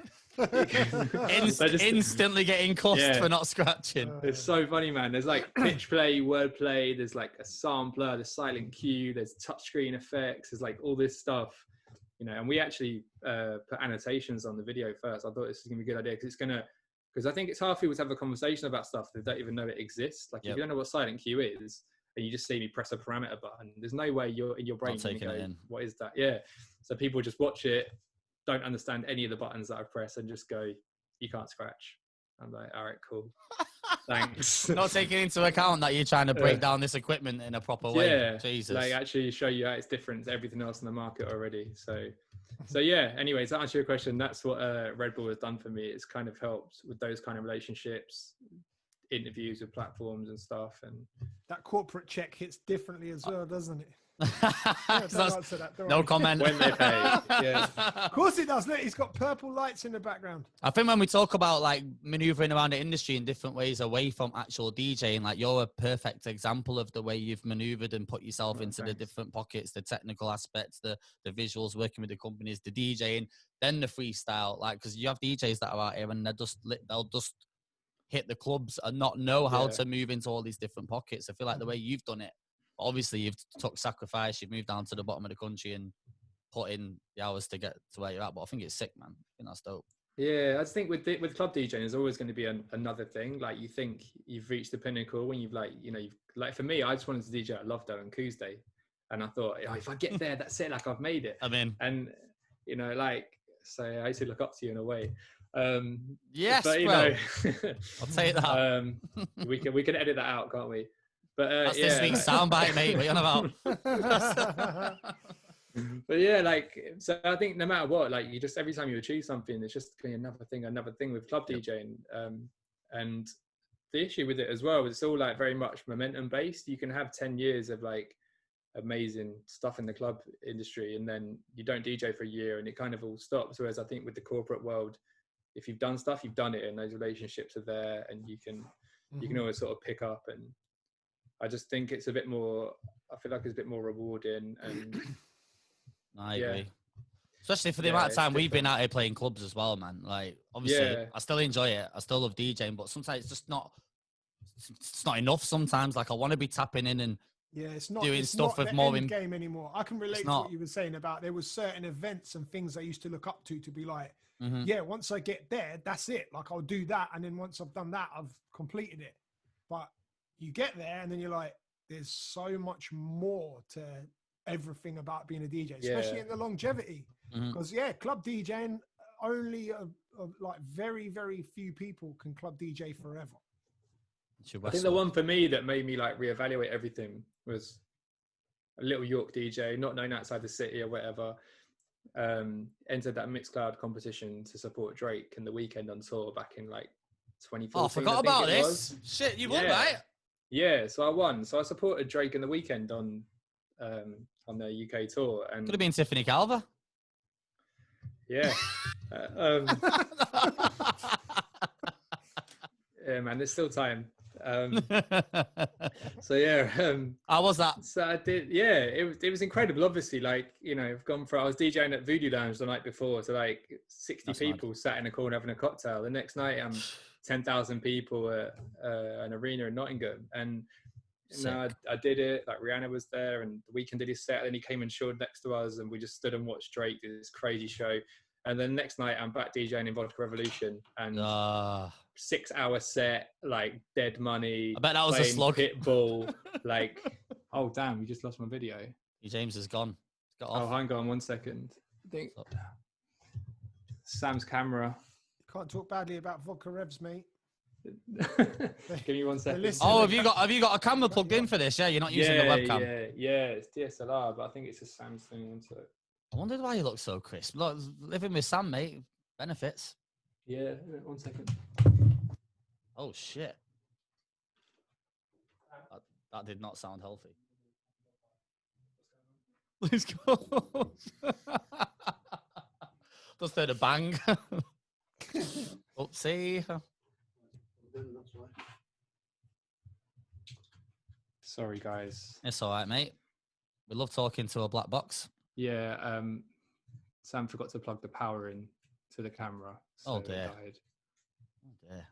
instantly getting cussed for not scratching. It's so funny, man. There's like pitch play, word play, there's like a sampler, there's silent cue, there's touchscreen effects, there's like all this stuff, you know. And we actually put annotations on the video first. I thought this was gonna be a good idea because I think it's hard for people to have a conversation about stuff that don't even know it exists. Like if you don't know what silent cue is, and you just see me press a parameter button, there's no way you're in your brain going to go, what is that? Yeah. So people just watch it, don't understand any of the buttons that I press, and just go, you can't scratch. I'm like, all right, cool. Thanks. Not taking into account that you're trying to break down this equipment in a proper way. Yeah. Jesus. Like actually show you how it's different to everything else in the market already. So yeah, anyways, to answer your question, that's what Red Bull has done for me. It's kind of helped with those kind of relationships, interviews with platforms and stuff, and that corporate check hits differently as well, doesn't it? No comment. When they pay. Yeah. Of course it does. Look, he's got purple lights in the background. I think when we talk about like maneuvering around the industry in different ways away from actual DJing, like you're a perfect example of the way you've maneuvered and put yourself into the different pockets, the technical aspects, the visuals, working with the companies, the DJing, then the freestyle. Like, because you have DJs that are out here and they'll just hit the clubs and not know how to move into all these different pockets. I feel like the way you've done it, obviously you've took sacrifice, you've moved down to the bottom of the country and put in the hours to get to where you're at. But I think it's sick, man. I think that's dope. Yeah, I just think with club DJing, there's always going to be another thing. Like you think you've reached the pinnacle when you've like for me, I just wanted to DJ at Lovedo on Tuesday, and I thought, if I get there, that's it. Like I've made it. I'm in. And so I used to look up to you in a way. Yes, but bro. I'll take that. We can edit that out, can't we? But that's this week's soundbite, mate. What are you on about? But yeah, so I think no matter what, like you just every time you achieve something, it's just another thing with club DJing. And the issue with it as well is it's all like very much momentum based. You can have 10 years of like amazing stuff in the club industry, and then you don't DJ for a year, and it kind of all stops. Whereas I think with the corporate world, if you've done stuff, you've done it, and those relationships are there, and you can always sort of pick up. And I just think it's a bit more. I feel like it's a bit more rewarding, and I agree. Especially for the amount of time we've been out here playing clubs as well, man. Like obviously, I still enjoy it. I still love DJing, but sometimes it's just not. It's not enough. Sometimes, like I want to be tapping in and it's not doing stuff with more end game anymore. I can relate to what you were saying about there was certain events and things I used to look up to be like. Once I get there, that's it. Like I'll do that, and then once I've done that, I've completed it. But you get there and then you're like, there's so much more to everything about being a DJ, especially in the longevity. Because club DJing, only like very, very few people can club DJ forever. I think the one for me that made me like reevaluate everything was a little York DJ, not known outside the city or whatever. Entered that Mixcloud competition to support Drake in the weekend on tour back in like 2014. Oh, I forgot about this. Shit, you won, right? Yeah, so I won. So I supported Drake in the weekend on the UK tour, and could have been Tiffany Calver. Yeah. Yeah, man, there's still time. So yeah, how was that? So I did. Yeah, it was incredible. Obviously, like, you know, I've gone from, I was DJing at Voodoo Lounge the night before to like 60 That's people mad. Sat in a corner having a cocktail. The next night, I'm 10,000 people at an arena in Nottingham, and you know, I did it. Like Rihanna was there, and The Weeknd did his set. Then he came and chilled next to us, and we just stood and watched Drake do this crazy show. And then next night, I'm back DJing in Vodka Revolution, and 6-hour set, like Dead Money. I bet that was a slog. Pitbull, like, oh damn, you just lost my video. James is gone. Got off. Oh, hang on 1 second. I think Sam's camera. You can't talk badly about Vodka Revs, mate. Give me 1 second. Oh, have you got a camera plugged in for this? Yeah, you're not using the webcam. Yeah, it's DSLR, but I think it's a Samsung one. So I wondered why you look so crisp. Look, living with Sam, mate, benefits. Yeah, 1 second. Oh shit, that did not sound healthy. Let's go. Just heard a bang. Oopsie. Sorry, guys. It's all right, mate. We love talking to a black box. Yeah, Sam forgot to plug the power in to the camera. So oh dear. Oh dear.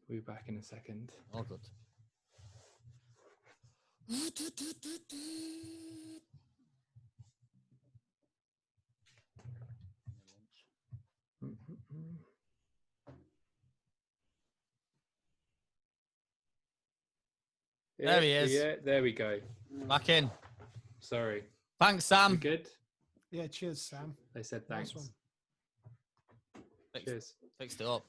We'll be back in a second. All good. Yeah, there he is. Yeah, there we go. Back in. Sorry. Thanks, Sam. You good? Yeah, cheers, Sam. They said thanks. Nice Cheers. Fixed it up.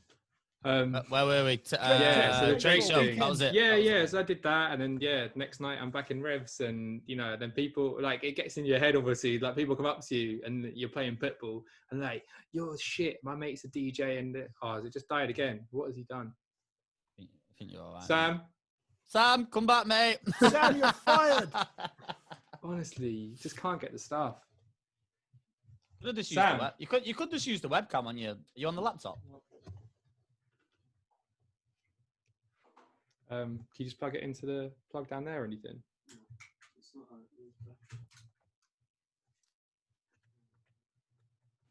Where were we? So the Drake show. That was it. Yeah. So I did that, and then next night I'm back in Revs, and you know, then people like it gets in your head. Obviously, like people come up to you and you're playing Pitbull, and like, you're shit. My mate's a DJ, and it just died again. What has he done? I think you're all right. Sam, come back, mate. Sam, you're fired. Honestly, you just can't get the stuff. You could just use the webcam on you. Are you on the laptop? Can you just plug it into the plug down there or anything?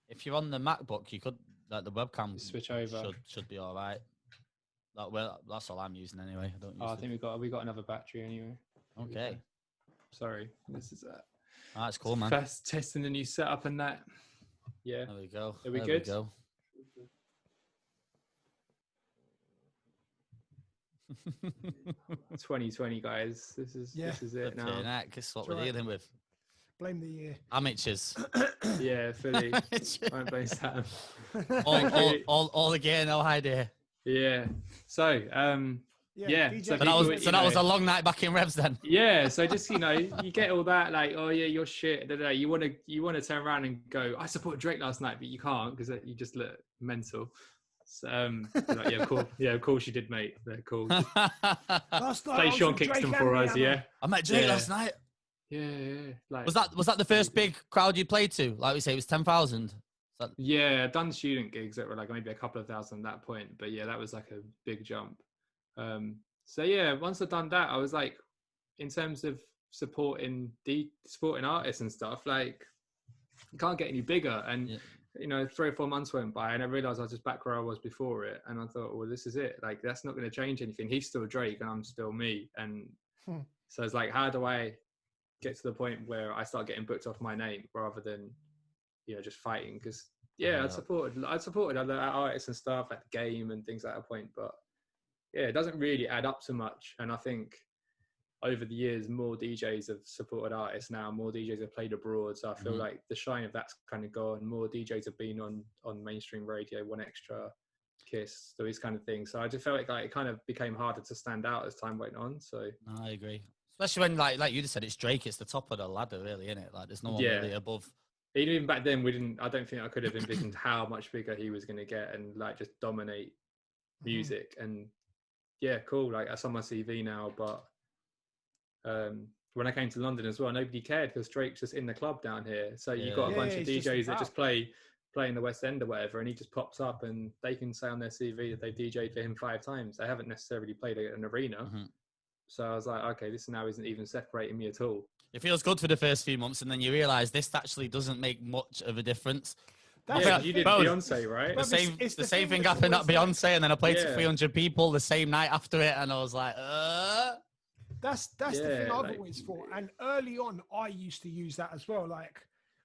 If you're on the MacBook, you could like the webcam switch over. Should be all right. That's all I'm using anyway. I think we got another battery anyway. Okay. Sorry, this is that's cool, man. First testing the new setup and that. Yeah. There we go. Are we good? We go. 2020, guys. This is it now. Guess what we're dealing with. Blame the year. Amateurs. Yeah, fully. Won't blame Sam. all again, no idea. Yeah. So, so that was a long night back in Revs then. Yeah. So just, you know, you get all that like, oh yeah, you're shit. You want to turn around and go, I supported Drake last night, but you can't because you just look mental. So, like, yeah, cool. Yeah, of course you did, mate. They're cool. Play Sean Kingston for us, yeah. I met Drake last night. Yeah. Like, was that the first big crowd you played to? Like we say, it was 10,000. Yeah, I've done student gigs that were like maybe a couple of thousand at that point, but yeah, that was like a big jump. So yeah, once I've done that, I was like, in terms of supporting artists and stuff, like you can't get any bigger. And you know, 3 or 4 months went by, and I realized I was just back where I was before it. And I thought, well, this is it. Like that's not going to change anything. He's still Drake, and I'm still me. And so it's like, how do I get to the point where I start getting booked off my name rather than, you know, just fighting? Because I'd supported other artists and stuff like The Game and things at that point, but it doesn't really add up to much. And I think over the years, more DJs have supported artists now, more DJs have played abroad. So I feel like the shine of that's kind of gone. More DJs have been on mainstream radio, One Extra, Kiss, these kind of things. So I just felt like it kind of became harder to stand out as time went on. So I agree. Especially when, like you just said, it's Drake, it's the top of the ladder, really, isn't it? Like, there's no one really above. Even back then, I don't think I could have envisioned how much bigger he was going to get and like just dominate music. And yeah, cool. Like, that's on my CV now. But when I came to London as well, nobody cared because Drake's just in the club down here. So you've got a bunch of DJs that just play in the West End or whatever, and he just pops up and they can say on their CV that they've DJ'd for him 5 times. They haven't necessarily played at an arena. So I was like, okay, this now isn't even separating me at all. It feels good for the first few months, and then you realise this actually doesn't make much of a difference. You did Beyonce, right? The same thing happened at Beyonce, and then I played to 300 people the same night after it, and I was like, That's the thing I've always thought. And early on, I used to use that as well. Like,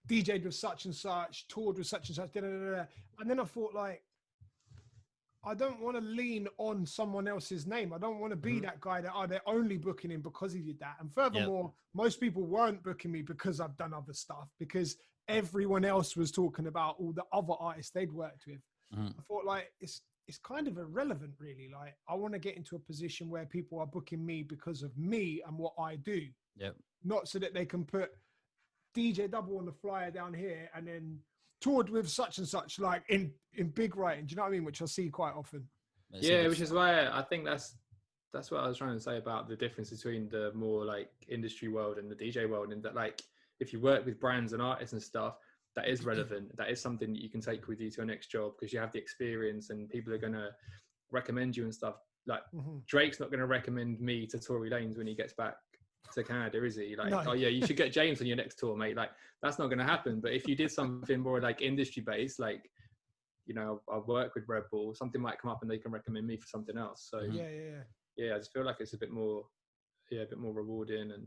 DJ'd with such and such, toured with such and such, and then I thought, like, I don't want to lean on someone else's name. I don't want to be that guy that they're only booking him because he did that. And furthermore, most people weren't booking me because I've done other stuff, because everyone else was talking about all the other artists they'd worked with. I thought, like, it's kind of irrelevant, really. Like, I want to get into a position where people are booking me because of me and what I do. Not so that they can put DJ Dubl on the flyer down here and then toured with such and such, like in big writing. Do you know what I mean? Which I see quite often. Yeah, which is why I think that's what I was trying to say about the difference between the more like industry world and the DJ world, and that, like, if you work with brands and artists and stuff, that is relevant. That is something that you can take with you to your next job because you have the experience and people are going to recommend you and stuff. Like, Drake's not going to recommend me to Tory Lanez when he gets back to Canada, is he? Like, oh yeah, you should get James on your next tour, mate. Like, that's not going to happen. But if you did something more like industry based, like, you know, I work with Redbull, something might come up and they can recommend me for something else. So yeah, I just feel like it's a bit more rewarding. And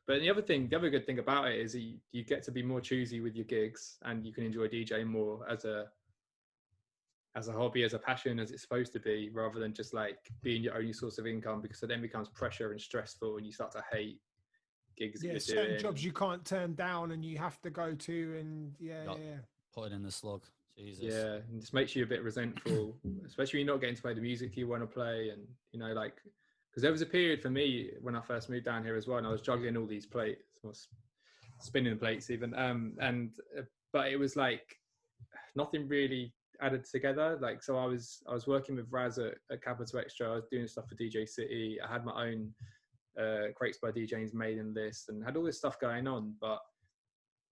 but the other good thing about it is you get to be more choosy with your gigs, and you can enjoy DJing more as a hobby, as a passion, as it's supposed to be, rather than just like being your only source of income, because it then becomes pressure and stressful and you start to hate gigs. Yeah, certain jobs you can't turn down and you have to go to, and put it in the slug. Jesus. Yeah, and it just makes you a bit resentful, especially when you're not getting to play the music you want to play. And, you know, like, because there was a period for me when I first moved down here as well, and I was juggling all these plates, or spinning plates even, but it was like nothing really added together. Like, so I was working with Raz at Capital Extra. I was doing stuff for DJ City. I had my own Crates by DJs mailing list and had all this stuff going on, but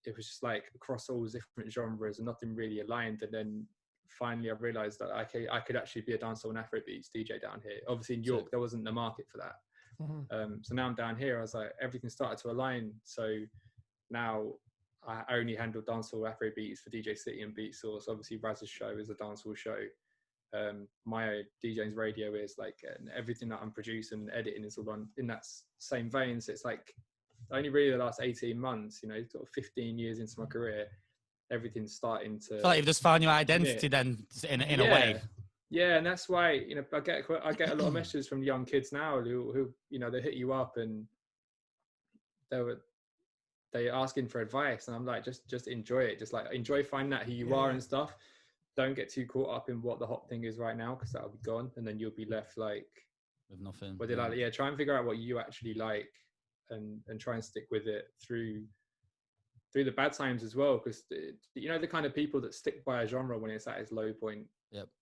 it was just like across all different genres and nothing really aligned. And then finally I realized that I could actually be a dancehall and Afrobeats DJ down here. Obviously in York there wasn't a market for that. So now I'm down here, I was like, everything started to align. So now I only handle dancehall Afrobeats for DJ City and Beat Source. Obviously Raz's show is a dancehall show. My DJ's radio is like, and everything that I'm producing and editing is all in that same vein. So it's like only really the last 18 months, you know, sort of 15 years into my career, everything's starting to. I feel like you've just found your identity then in a way. Yeah, and that's why, you know, I get a lot of messages from young kids now who you know, they hit you up and they're asking for advice, and I'm like, just enjoy it, just like enjoy finding out who you are and stuff. Don't get too caught up in what the hot thing is right now, because that'll be gone, and then you'll be left like with nothing. But like, try and figure out what you actually like, and try and stick with it through the bad times as well, because you know, the kind of people that stick by a genre when it's at its low point,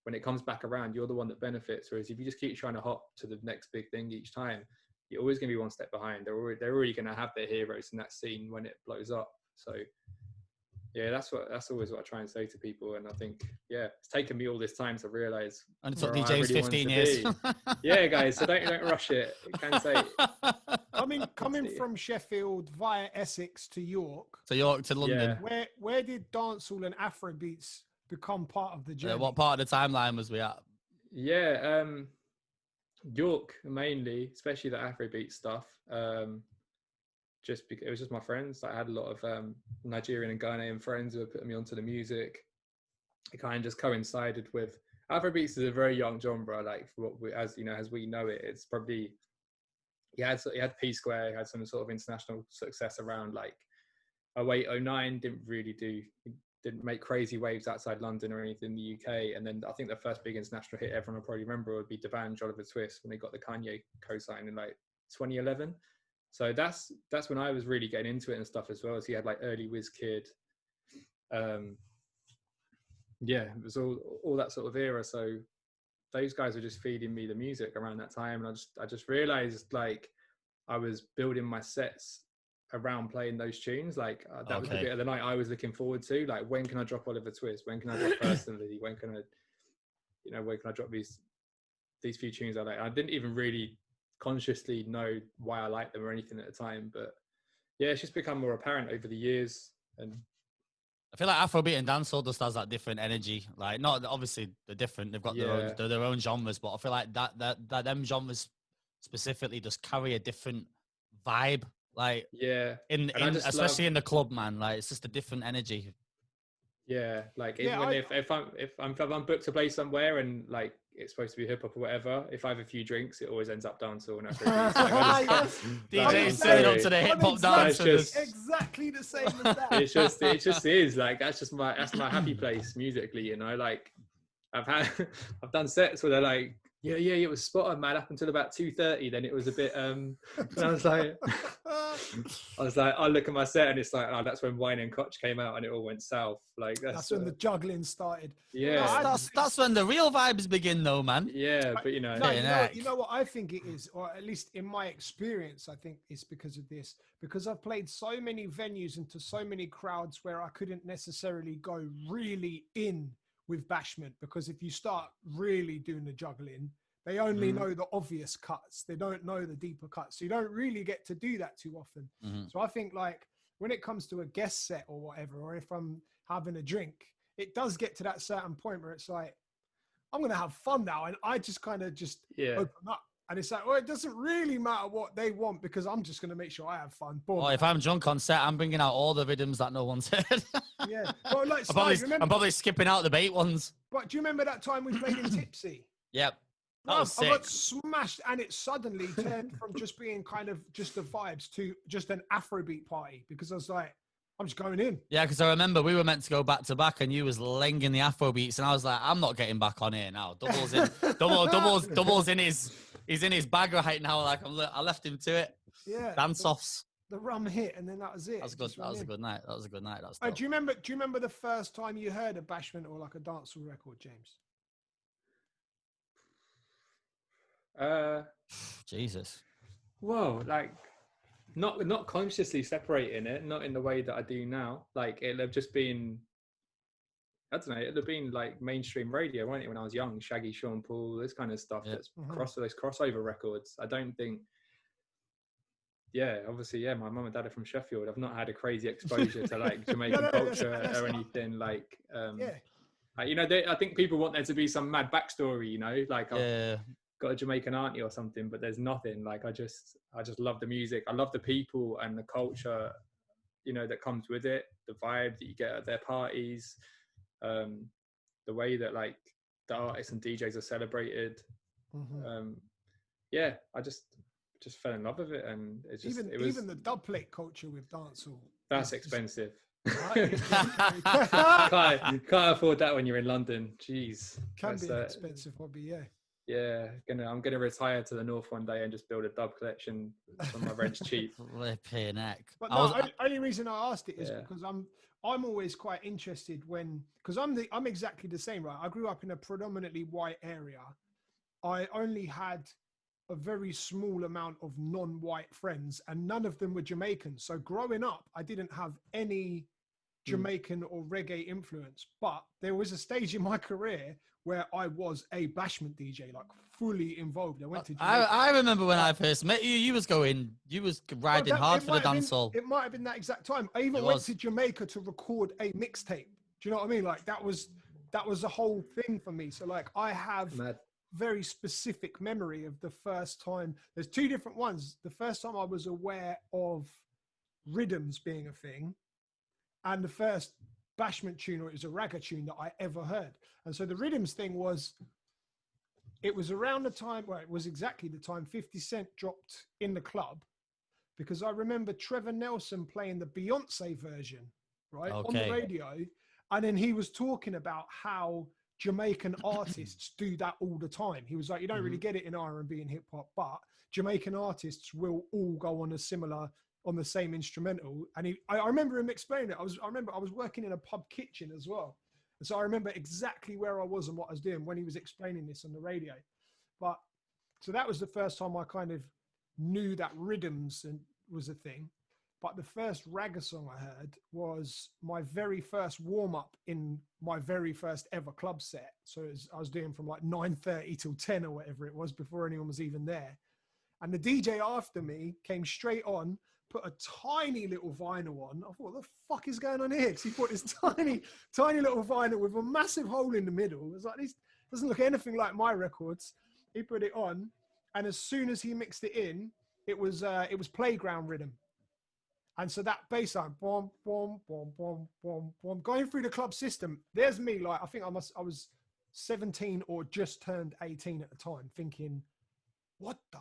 when it comes back around, you're the one that benefits. Whereas if you just keep trying to hop to the next big thing each time, you're always going to be one step behind. They're already going to have their heroes in that scene when it blows up. So yeah, that's always what I try and say to people. And I think, it's taken me all this time to realize. And it took DJs 15 years. Yeah, guys, so don't rush it. You can say. Coming from Sheffield via Essex to York. To London. Yeah. Where did dancehall and Afrobeats become part of the journey? What part of the timeline was we at? Yeah, York mainly, especially the Afrobeat stuff. Just because it was just my friends. I had a lot of Nigerian and Ghanaian friends who were putting me onto the music. It kind of just coincided with Afrobeats is a very young genre. Like for what we, as you know, as we know it, it's probably he had P Square, he had some sort of international success around like 08, 09. Didn't make crazy waves outside London or anything in the UK. And then I think the first big international hit everyone will probably remember would be Dubl and Stxylo when they got the Kanye co-sign in like 2011. So that's when I was really getting into it and stuff as well. As he had like early Wizkid. Yeah, it was all that sort of era. So those guys were just feeding me the music around that time, and I just realized like I was building my sets around playing those tunes. Like that was the bit of the night I was looking forward to. Like, when can I drop Oliver Twist? When can I drop Personally? When can I drop these few tunes I like? I didn't even really consciously know why I liked them or anything at the time, but yeah, it's just become more apparent over the years. And I feel like Afrobeat and dancehall just has that different energy. Like, not obviously they're different; they've got their own genres, but I feel like that them genres specifically just carry a different vibe. Like, especially in the club, man. Like, it's just a different energy. Yeah, like if I'm booked to play somewhere and like it's supposed to be hip hop or whatever, if I have a few drinks, it always ends up dancehall and DJ's turning up to the hip hop dance. Exactly the same as that. It just is like that's my happy place musically, you know. Like I've done sets where they're like, yeah, it was spot on, man, up until about 2:30. Then it was a bit and I was like I look at my set and it's like, oh, that's when Wine and Koch came out and it all went south. Like that's when the juggling started. Yeah, that's when the real vibes begin, though, man. Yeah, but you know what I think it is, or at least in my experience, I think it's because of this. Because I've played so many venues and to so many crowds where I couldn't necessarily go really in with bashment, because if you start really doing the juggling, they only know the obvious cuts. They don't know the deeper cuts. So you don't really get to do that too often. So I think like when it comes to a guest set or whatever, or if I'm having a drink, it does get to that certain point where it's like, I'm going to have fun now. And I just kind of open up. And it's like, well, it doesn't really matter what they want because I'm just going to make sure I have fun. Well, if I'm drunk on set, I'm bringing out all the rhythms that no one's heard. Yeah. Well, like, I'm probably skipping out the bait ones. But do you remember that time we played in Tipsy? Yep. That was sick. I got smashed, and it suddenly turned from just being kind of just the vibes to just an Afrobeat party, because I was like, I'm just going in. Yeah, because I remember we were meant to go back to back, and you was lenging the Afrobeats, and I was like, I'm not getting back on here now. Dubl's in, Dubl's in he's in his bag right now. Like I left him to it. Yeah. Dance offs. The rum hit, and then that was it. That was good. That was a good night. That was a good night. Do you remember the first time you heard a bashment or like a dancehall record, James? Jesus. Whoa, like not consciously separating it, not in the way that I do now. Like it'll have just been, I don't know, it'll have been like mainstream radio, won't it, when I was young? Shaggy, Sean Paul, this kind of stuff. That's those crossover records. I don't think. Yeah, obviously, my mum and dad are from Sheffield. I've not had a crazy exposure to like Jamaican culture or anything like. Like, you know, I think people want there to be some mad backstory, you know, like I've got a Jamaican auntie or something, but there's nothing. Like I just love the music. I love the people and the culture, you know, that comes with it. The vibe that you get at their parties, the way that like the artists and DJs are celebrated. I just fell in love with it, and it's just even the dub plate culture with dancehall. That's expensive. Can't afford that when you're in London. Jeez, can be an expensive hobby. Yeah, I'm gonna retire to the north one day and just build a dub collection when my rent's cheap. Flipping heck. But the only reason I asked it is because I'm always quite interested because I'm exactly the same, right? I grew up in a predominantly white area. I only had a very small amount of non-white friends, and none of them were Jamaican. So growing up, I didn't have any Jamaican or reggae influence, but there was a stage in my career where I was a bashment DJ, like fully involved. I went to Jamaica. I remember when I first met you, you was riding hard for the dancehall. It might have been that exact time. I even went to Jamaica to record a mixtape. Do you know what I mean? Like that was the whole thing for me. So like I have very specific memory of the first time. There's two different ones. The first time I was aware of rhythms being a thing, and the first bashment tune or it was a ragga tune that I ever heard. And so the rhythms thing was, it was around the time, well, it was exactly the time 50 Cent dropped in the club, because I remember Trevor Nelson playing the Beyonce version, right, on the radio. And then he was talking about how Jamaican artists do that all the time. He was like, you don't really get it in R&B and hip hop, but Jamaican artists will all go on the same instrumental. And I remember him explaining it. I remember I was working in a pub kitchen as well. And so I remember exactly where I was and what I was doing when he was explaining this on the radio. But so that was the first time I kind of knew that rhythms was a thing. But the first ragga song I heard was my very first warm-up in my very first ever club set. So I was doing from like 9:30 till 10 or whatever it was, before anyone was even there. And the DJ after me came straight on, put a tiny little vinyl on. I thought, what the fuck is going on here? Because he put this tiny little vinyl with a massive hole in the middle. It was like, this doesn't look anything like my records. He put it on, and as soon as he mixed it in, it was playground rhythm. And so that bass line, boom, boom, boom, boom, boom, boom, going through the club system. There's me, like, I think I was 17 or just turned 18 at the time, thinking, what the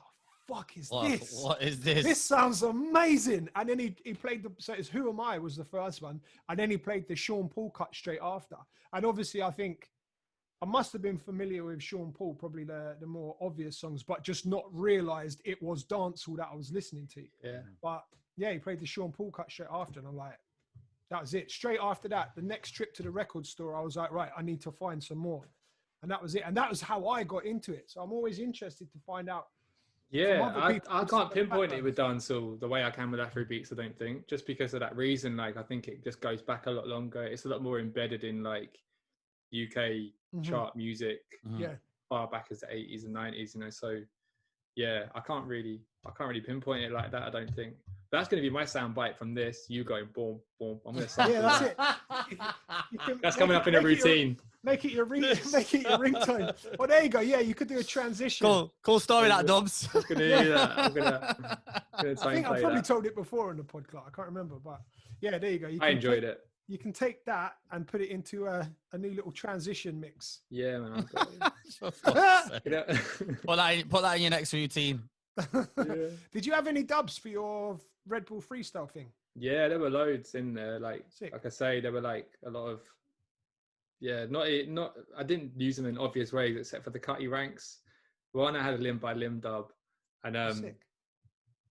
fuck is this? What is this? This sounds amazing. And then he played so it's Who Am I was the first one. And then he played the Sean Paul cut straight after. And obviously I think I must have been familiar with Sean Paul, probably the more obvious songs, but just not realized it was dancehall that I was listening to. Yeah. But yeah, he played the Sean Paul cut straight after, and I'm like, that was it. Straight after that, the next trip to the record store, I was like, right, I need to find some more. And that was it. And that was how I got into it. So I'm always interested to find out. Yeah, I can't pinpoint it with dancehall the way I can with Afrobeats, I don't think. Just because of that reason, like, I think it just goes back a lot longer. It's a lot more embedded in, like, UK chart music. Yeah. Far back as the 80s and 90s, you know. So, yeah, I can't really pinpoint it like that, I don't think. That's going to be my soundbite from this. You going boom, boom. I'm going to sample that's that. it. That's coming up in a routine. Make it your ringtone. Well, there you go. Yeah, you could do a transition. Cool story, that Dubs. I'm going to do that. I'm going to I think I probably told it before on the podcast. I can't remember, but yeah, there you go. I enjoyed it. You can take that and put it into a new little transition mix. Yeah, man. Put that in your next routine. Yeah. Did you have any dubs for your Redbull 3Style thing? Yeah, there were loads in there. Like Sick. Like I say, there were like a lot of. Yeah, not. I didn't use them in obvious ways except for the cutty ranks. One, I had a limb by limb dub, and Sick.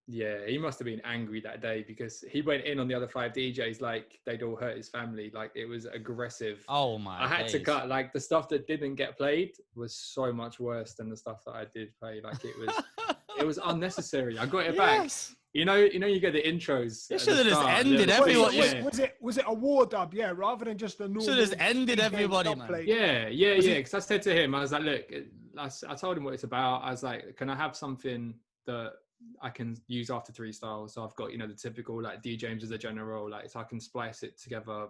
yeah, he must have been angry that day because he went in on the other 5 DJs like they'd all hurt his family. Like, it was aggressive. Oh my! I had to cut. Like, the stuff that didn't get played was so much worse than the stuff that I did play. Like, it was. It was unnecessary. I got it back. You know, you get the intros. It should have just ended everybody. Was it a war dub? Yeah, rather than just a normal. Should have just ended everybody, man. Yeah. Because I said to him, I was like, look, I told him what it's about. I was like, can I have something that I can use after 3Style? So I've got, the typical like Djames as a general, like, so I can splice it together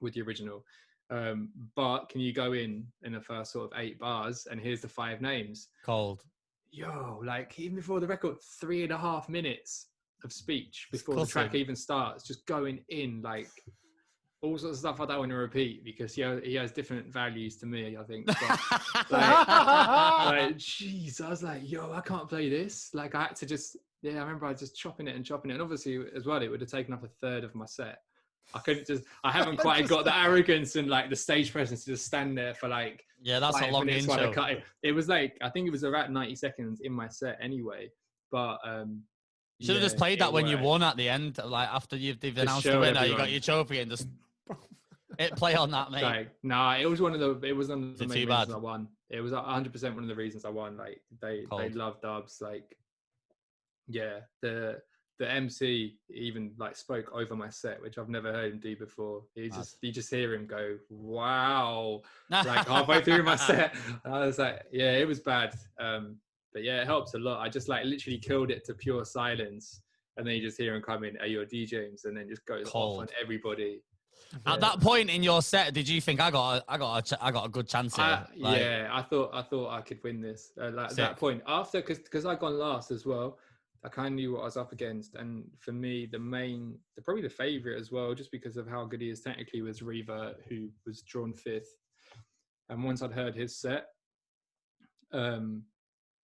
with the original. But can you go in the first sort of 8 bars and here's the 5 names? Cold. Yo, like, even before the record, 3.5 minutes of speech before the track even starts, just going in, like, all sorts of stuff I don't want to repeat because he has different values to me, I think. But, like, jeez, I was like, yo, I can't play this. Like, I had to just, I remember I was just chopping it. And obviously, as well, it would have taken up a third of my set. I haven't quite got the arrogance and like the stage presence to just stand there for like, that's a long intro. It was like, I think it was around 90 seconds in my set anyway, but you should have just played that when you won at the end, like after they've announced the winner, you got your trophy and just play on that, mate. Like, nah, it was one of the main reasons I won. It was 100% one of the reasons I won. Like, they love dubs. Like, yeah, the MC even like spoke over my set, which I've never heard him do before. You just hear him go, wow, like halfway through my set. I was like, yeah, it was bad. But yeah, it helps a lot. I just like literally killed it to pure silence. And then you just hear him come in, you're Djames, and then just goes off on everybody. At that point in your set, did you think I got a good chance here? I thought I could win this. At that point, after because I'd gone last as well. I kind of knew what I was up against. And for me, probably the favourite as well, just because of how good he is technically, was Revert, who was drawn 5th. And once I'd heard his set, and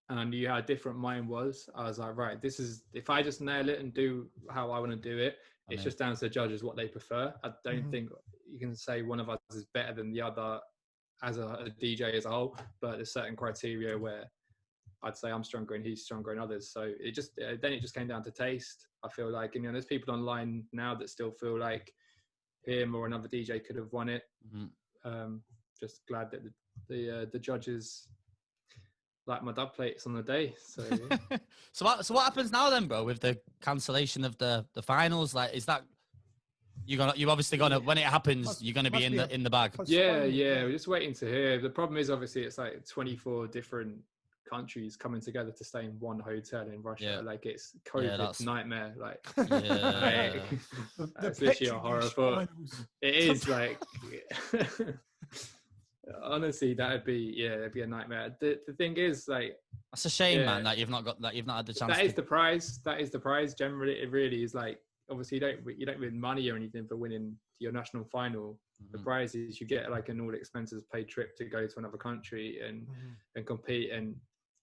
I knew how different mine was, I was like, right, if I just nail it and do how I want to do it, it's just down to the judges what they prefer. I don't think you can say one of us is better than the other as a DJ as a whole, but there's certain criteria where I'd say I'm stronger and he's stronger than others. So it just came down to taste. I feel like, and there's people online now that still feel like him or another DJ could have won it. Just glad that the judges like my dub plates on the day. So yeah. so what happens now then, bro, with the cancellation of the finals? Like, is that you obviously gonna when it happens, you're gonna be in the bag? Yeah, we're just waiting to hear. The problem is obviously it's like 24 different countries coming together to stay in one hotel in Russia. Like, it's COVID nightmare. Like, it's literally a horror. But it is like, honestly, that'd be a nightmare. The thing is, like, that's a shame, man, that you've not had the chance. That is the prize. That is the prize. Generally, it really is. Like, obviously, you don't win money or anything for winning your national final. The prize is you get like an all expenses paid trip to go to another country and compete. And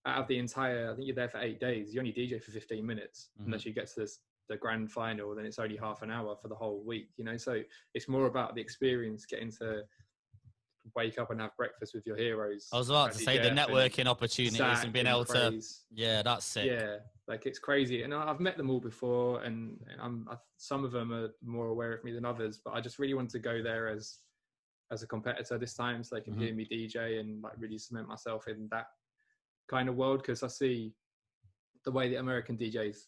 out of the entire, I think you're there for 8 days. You only DJ for 15 minutes unless you get to the grand final. Then it's only half an hour for the whole week. So it's more about the experience, getting to wake up and have breakfast with your heroes. I was about to say the networking opportunities and being able to. Yeah, that's sick. Yeah, like, it's crazy. And I've met them all before, and some of them are more aware of me than others. But I just really want to go there as a competitor this time, so they can hear me DJ and like really cement myself in that kind of world, because I see the way the American DJs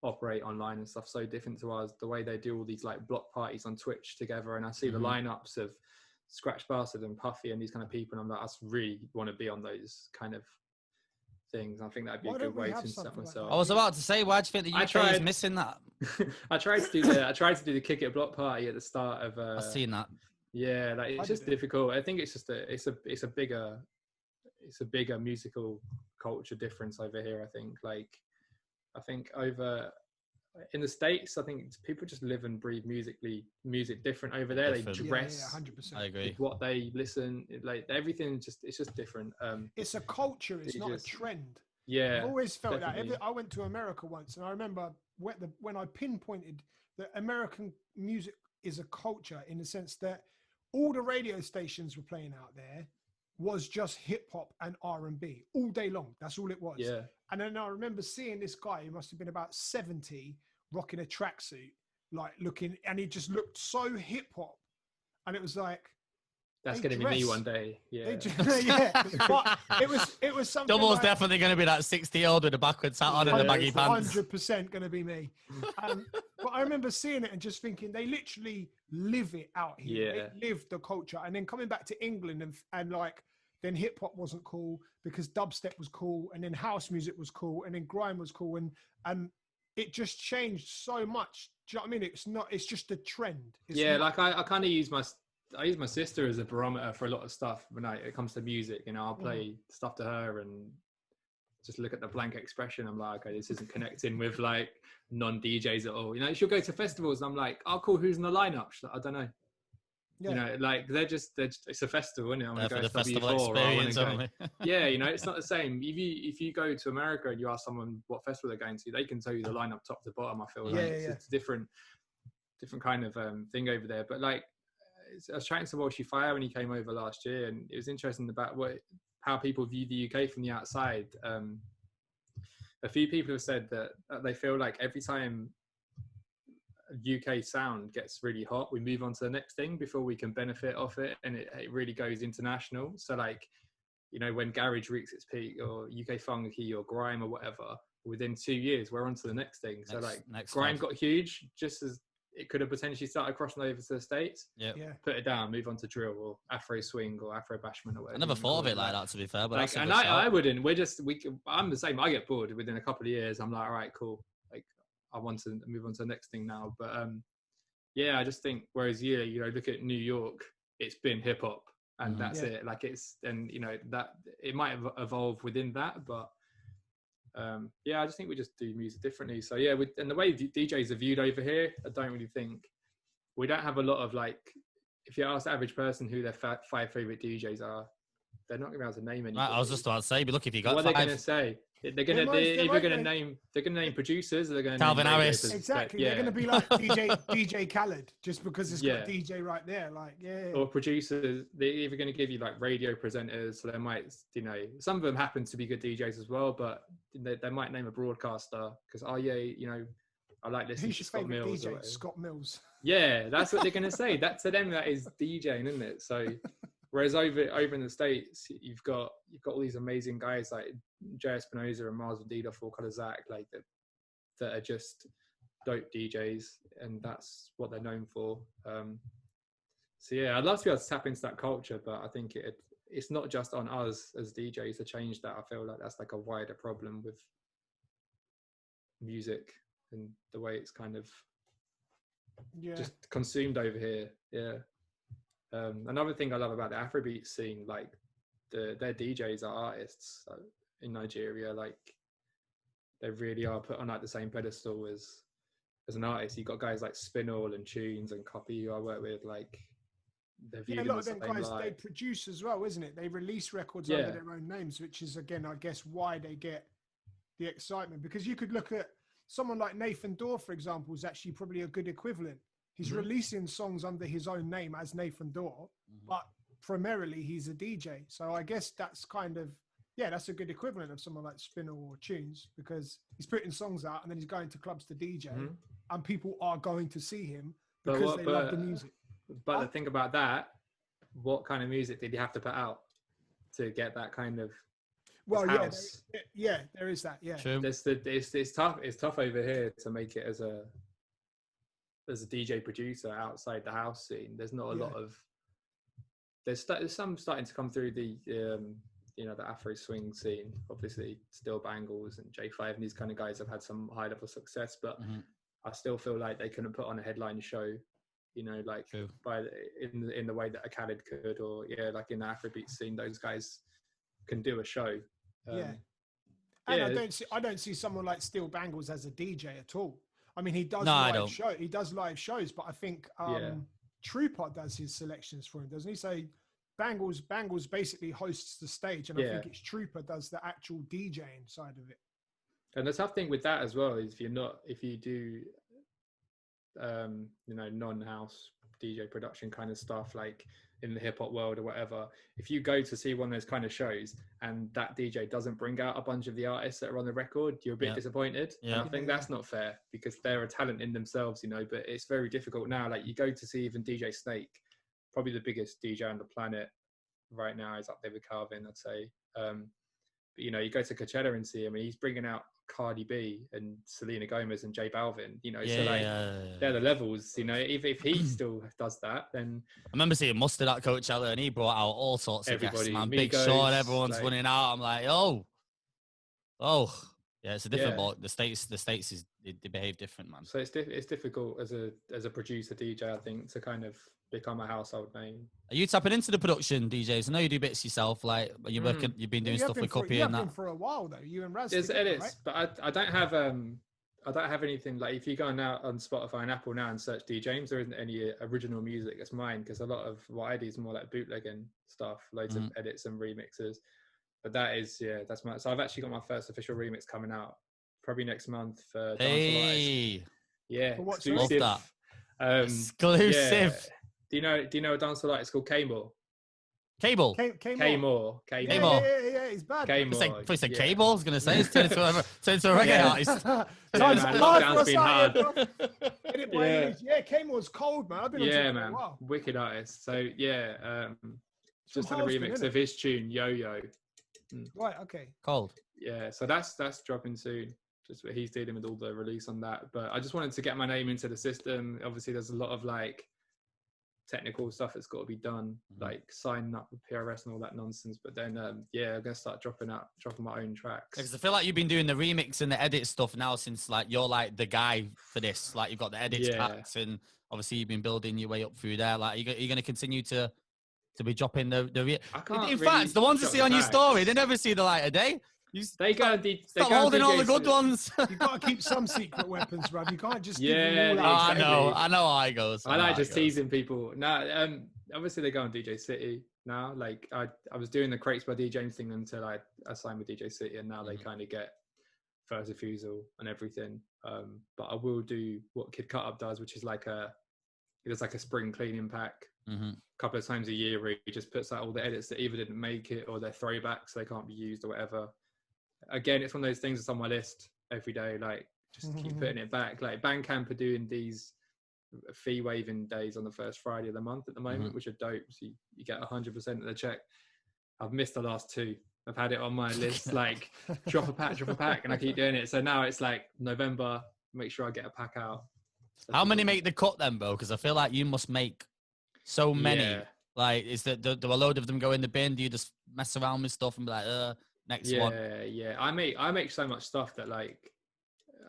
operate online and stuff so different to ours. The way they do all these like block parties on Twitch together, and I see the lineups of Scratch Bastard and Puffy and these kind of people, and I'm like, I really want to be on those kind of things. I think that'd be a good way to set myself. I was about to say, why do you think the UK is missing that? I tried to do the Kick It block party at the start of. I've seen that. Yeah, like, it's just difficult. I think it's just it's a bigger musical culture difference over here. I think over in the States, I think people just live and breathe music different over there. Different. They dress 100%. I agree. What they listen, like, everything it's just different. It's a culture, it's not a trend. Yeah, I've always felt definitely. That. I went to America once, and I remember when I pinpointed that American music is a culture, in the sense that all the radio stations were playing out there was just hip hop and R&B all day long. That's all it was. Yeah. And then I remember seeing this guy who must have been about 70, rocking a tracksuit, like looking, and he just looked so hip hop. And it was like, that's going to be me one day. Yeah. Yeah. But it was something. Dubl's definitely going to be that 60-year-old with a backwards hat on and the baggy pants. 100% going to be me. But I remember seeing it and just thinking, they literally live it out here. Yeah. They live the culture. And then coming back to England and like, then hip hop wasn't cool because dubstep was cool, and then house music was cool, and then grime was cool, and it just changed so much. Do you know what I mean? It's just a trend. Like I kind of use my sister as a barometer for a lot of stuff when it comes to music. I'll play stuff to her and just look at the blank expression. I'm like, okay, this isn't connecting with like non-DJs at all. She'll go to festivals and I'm like, oh cool, who's in the lineup? She's like, I don't know. Yeah. Like it's a festival, isn't it? I want to go to W4 or I want to go. Yeah, it's not the same. If you go to America and you ask someone what festival they're going to, they can tell you the lineup top to bottom. I feel it's a different kind of thing over there. But like, I was chatting to Walshy Fire when he came over last year, and it was interesting about how people view the UK from the outside. A few people have said that they feel like every time UK sound gets really hot, we move on to the next thing before we can benefit off it, and it really goes international. So like, when garage reaches its peak, or UK funky or grime or whatever, within 2 years we're on to the next thing. So next grime got huge just as it could have potentially started crossing over to the States. Yeah. Put it down, move on to drill or Afro swing or Afro bashment or whatever. I never thought of it like that, to be fair. But I wouldn't. I'm the same. I get bored within a couple of years. I'm like, all right, cool. Like, I want to move on to the next thing now. But I just think, whereas look at New York, it's been hip hop and that's it. Like that it might have evolved within that, but Yeah, I just think we just do music differently. So yeah, and the way DJs are viewed over here, I don't really think we don't have a lot of like. If you ask the average person who their 5 favorite DJs are, they're not going to be able to name any. I was just about to say, but look, if you got what 5, are they going to say? They're either going to name producers, or they're going to Calvin name Harris. Exactly, yeah. they're going to be like DJ Khaled just because it's got DJ right there, like Or producers, they're either going to give you like radio presenters, so they might, you know, some of them happen to be good DJs as well, but they might name a broadcaster because you know, I like listening to Scott Mills. DJ? Scott Mills. Yeah, that's what they're going to say. That to them, that is DJing, isn't it? So, whereas over in the States, you've got all these amazing guys like Jay Espinosa and Mars Vadida, Full Color Zach, like that are just dope DJs, and that's what they're known for. So yeah, I'd love to be able to tap into that culture, but I think it's not just on us as DJs to change that. I feel like that's like a wider problem with music and the way it's kind of just consumed over here. Yeah. Another thing I love about the Afrobeat scene, like their DJs are artists in Nigeria. Like they really are put on like the same pedestal as an artist. You've got guys like Spinall and Tunes and Copy who I work with. Like they're viewed a lot of the them same guys light. they produce as well, isn't it? They release records under their own names, which is again, I guess, why they get the excitement. Because you could look at someone like Nathan Dorr, for example, is actually probably a good equivalent. He's releasing songs under his own name as Nathan Dorr, but primarily he's a DJ. So I guess that's kind of, that's a good equivalent of someone like Spinall or Tunes, because he's putting songs out and then he's going to clubs to DJ and people are going to see him because they love the music. But the thing about that, what kind of music did he have to put out to get that kind of house? There is that. Yeah, true. It's tough. It's tough over here to make it as a DJ producer outside the house scene. There's not a lot of. There's some starting to come through the the Afro swing scene. Obviously, Still Bangles and J5 and these kind of guys have had some high level success, but I still feel like they couldn't put on a headline show. You know, like in the way that a Khaled could, or like in the Afrobeat scene, those guys can do a show. And I don't see someone like Still Bangles as a DJ at all. I mean, he does live shows, but I think Trooper does his selections for him, doesn't he? So Bangles basically hosts the stage, and I think it's Trooper does the actual DJing side of it. And the tough thing with that as well is if you do non-house DJ production kind of stuff, like in the hip hop world or whatever, if you go to see one of those kind of shows and that DJ doesn't bring out a bunch of the artists that are on the record, you're a bit disappointed. And I think that's not fair because they're a talent in themselves, but it's very difficult now. Like you go to see even DJ Snake, probably the biggest DJ on the planet right now, is up there with Calvin, I'd say. But you go to Coachella and see him and he's bringing out Cardi B and Selena Gomez and J Balvin, they're the levels, if he still does that, then I remember seeing Mustard at Coachella and he brought out all sorts of guests, man. Migos, Big Sean, everyone's running out. I'm like, it's a different ball. The States they behave different, man. So it's difficult as a producer DJ, I think, to kind of become a household name. Are you tapping into the production, DJs? I know you do bits yourself. Like you've been doing stuff with Cuppy and that for a while though. You and Raz. There's edits, right? But I don't have anything. Like if you go now on Spotify and Apple now and search Djames, there isn't any original music that's mine, because a lot of what I do is more like bootlegging stuff, loads of edits and remixes. But that is that's my. So I've actually got my first official remix coming out probably next month for Hey, exclusive. Love that. Exclusive. Yeah. Do you know a dance light? It's called K-More. Cable. K-More. Yeah, he's bad. K-More. I said Cable. I was going to say it's turned into a reggae artist. Lockdown's been hard. K-More's cold, man. I've been on to for a while. Wicked artist. So just on a remix of his tune Yo-Yo. Right. Okay. Cold. Yeah. So that's dropping soon. Just he's dealing with all the release on that. But I just wanted to get my name into the system. Obviously, there's a lot of like technical stuff that's got to be done, like signing up with PRS and all that nonsense. But then I'm gonna start dropping my own tracks, because I feel like you've been doing the remix and the edit stuff now since like you're like the guy for this. Like you've got the edit packs, and obviously you've been building your way up through there. Like you're going to continue to be dropping the in fact, the ones you see on your story, they never see the light of day. They go. Stop holding all the good ones. You got to keep some secret weapons, bruv. You can't just give Yeah, them all out. exactly. I know how it goes. I like just teasing people. No, obviously they go on DJ City now. Like I was doing the Crates by Djames thing until I signed with DJ City, and now they kind of get first refusal and everything. But I will do what Kid Cut Up does, which is like a spring cleaning pack. A couple of times a year where he just puts out all the edits that either didn't make it or they're throwbacks, so they can't be used or whatever. Again, it's one of those things that's on my list every day. Like, just keep putting it back. Like, Bandcamp are doing these fee waiving days on the first Friday of the month at the moment, which are dope. So you get 100% of the check. I've missed the last 2. I've had it on my list, like drop a pack, and I keep doing it. So now it's like November, make sure I get a pack out. How many make the cut then, bro? Because I feel like you must make so many. Yeah. Like, is that do a load of them go in the bin? Do you just mess around with stuff and be like, next one? Yeah. I make so much stuff that like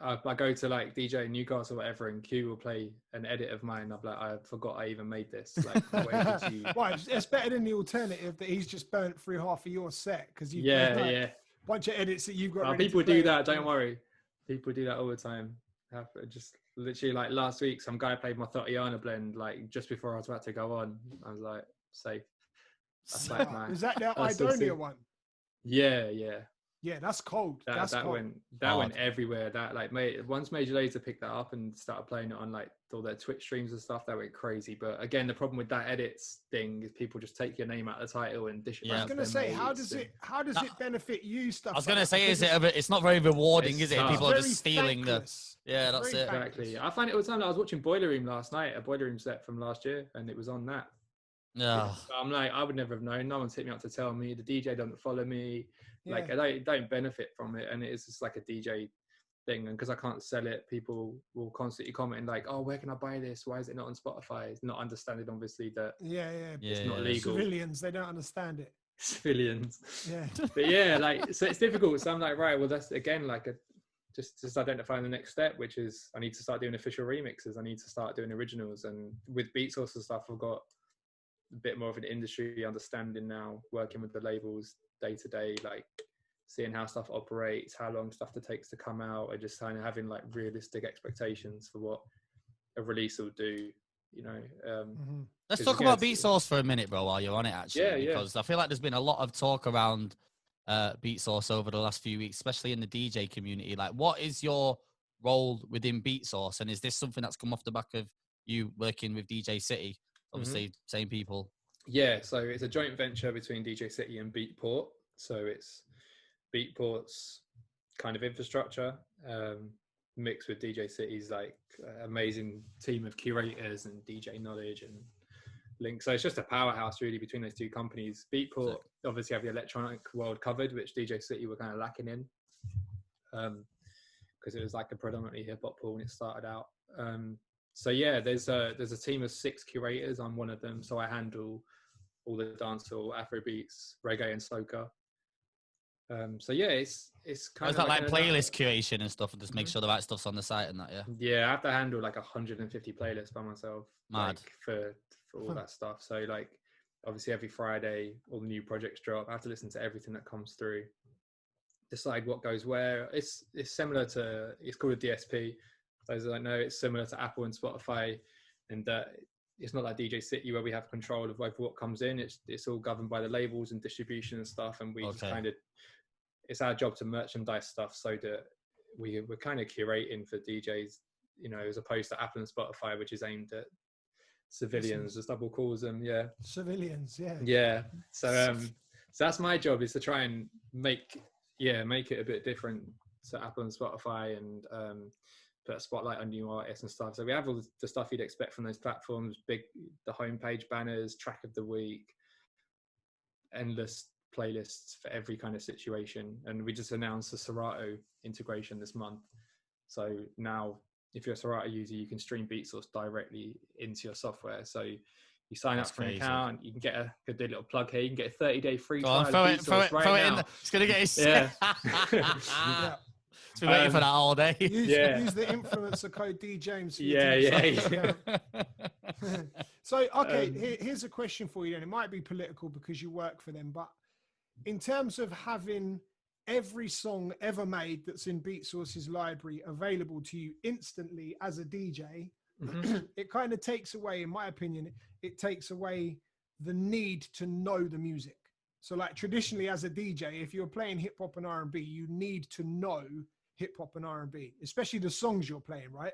I go to like DJ Newcastle or whatever, and Q will play an edit of mine. I'm like, I forgot I even made this. Like, where did you? Well, it's better than the alternative that he's just burnt through half of your set because you bunch of edits that you've got. People do that. Don't worry. People do that all the time. Just literally like last week, some guy played my Thotiana blend like just before I was about to go on. I was like, safe. That's like is that the Idonia one? Yeah. Yeah, that's cold. That went everywhere. That like once Major Lazer picked that up and started playing it on like all their Twitch streams and stuff, that went crazy. But again, the problem with that edits thing is people just take your name out of the title and dish it. I was gonna say, how does it benefit you? Stuff. I was gonna say, it's not very rewarding, is it? People are just stealing thankless. That's it. Exactly. I find it all the time. I was watching Boiler Room last night, a Boiler Room set from last year, and it was on that. Yeah. I'm like, I would never have known. No one's hit me up to tell me. The DJ doesn't follow me. Like, I don't benefit from it, and it's just like a DJ thing. And because I can't sell it, people will constantly comment like, "Oh, where can I buy this? Why is it not on Spotify?" It's not understanding, obviously, that it's not legal. Civilians, they don't understand it. Civilians. Yeah. But like, so it's difficult. So I'm like, right, well, that's again like just identifying the next step, which is I need to start doing official remixes. I need to start doing originals, and with beat source and stuff, I've got a bit more of an industry understanding now, working with the labels day to day, like seeing how stuff operates, how long stuff takes to come out, and just kind of having like realistic expectations for what a release will do, you know. Let's talk about beat source for a minute, bro, while you're on it, actually, because I feel like there's been a lot of talk around beat source over the last few weeks, especially in the DJ community. Like, what is your role within beat source, and is this something that's come off the back of you working with DJ City? Obviously, same people. Yeah, so it's a joint venture between DJ City and Beatport. So it's Beatport's kind of infrastructure mixed with DJ City's like amazing team of curators and DJ knowledge and links. So it's just a powerhouse really between those two companies. Beatport obviously have the electronic world covered, which DJ City were kind of lacking in because it was like a predominantly hip hop pool when it started out. So yeah, there's a team of 6 curators. I'm one of them. So I handle all the dancehall, Afrobeats, reggae, and soca. So yeah, it's kind of like playlist curation and stuff, and just make sure the right stuff's on the site and that. Yeah, I have to handle like 150 playlists by myself. Mad. Like, for all that stuff. So like, obviously every Friday, all the new projects drop. I have to listen to everything that comes through, decide what goes where. It's similar to, it's called a DSP. Those that don't know, it's similar to Apple and Spotify, and that it's not like DJ City where we have control of what comes in. It's all governed by the labels and distribution and stuff, and we just kind of, it's our job to merchandise stuff so that we're kind of curating for DJs, you know, as opposed to Apple and Spotify, which is aimed at civilians, as Dubl calls them. Yeah, civilians. Yeah. So that's my job, is to try and make it a bit different to Apple and Spotify, and put a spotlight on new artists and stuff. So we have all the stuff you'd expect from those platforms: the homepage banners, track of the week, endless playlists for every kind of situation. And we just announced the Serato integration this month. So now, if you're a Serato user, you can stream beat source directly into your software. So you sign up for an account, you can get a good little plug here. You can get a 30-day free trial. Throw it in. It's gonna get his. Yeah. Been waiting for that all day. Use the influencer code Djames. So, okay, here's a question for you then. It might be political because you work for them, but in terms of having every song ever made that's in BeatSource's library available to you instantly as a DJ, it kind of takes away, in my opinion, it takes away the need to know the music. So like traditionally as a DJ, if you're playing hip hop and R&B, you need to know hip hop and R&B, especially the songs you're playing, right?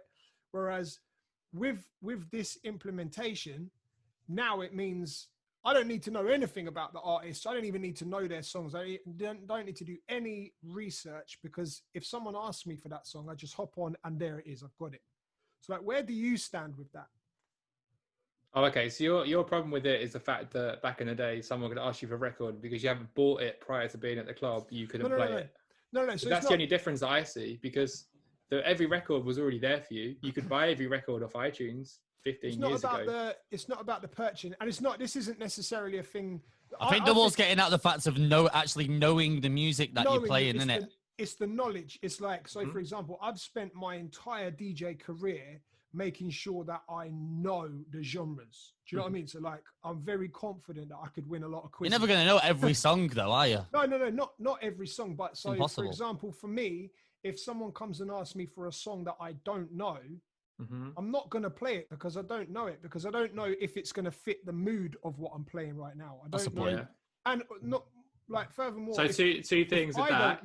Whereas with this implementation, now it means I don't need to know anything about the artist. I don't even need to know their songs. I don't need to do any research, because if someone asks me for that song, I just hop on and there it is. I've got it. So like, where do you stand with that? Oh, okay. So your problem with it is the fact that back in the day, someone could ask you for a record because you haven't bought it prior to being at the club. You couldn't play it. No. So that's the only difference that I see, because every record was already there for you. You could buy every record off iTunes 15 years ago. It's not about the purchasing, and this isn't necessarily a thing. I think Dubl's getting at the fact of actually knowing the music that you're playing, isn't it? It's the knowledge. It's like, so for example, I've spent my entire DJ career making sure that I know the genres. Do you know what I mean? So like, I'm very confident that I could win a lot of quizzes. You're never going to know every song though, are you? No, not every song. But so impossible. For example, for me, if someone comes and asks me for a song that I don't know, I'm not going to play it because I don't know it, because I don't know if it's going to fit the mood of what I'm playing right now. I don't know. Yeah. And not like, furthermore. So two things with that.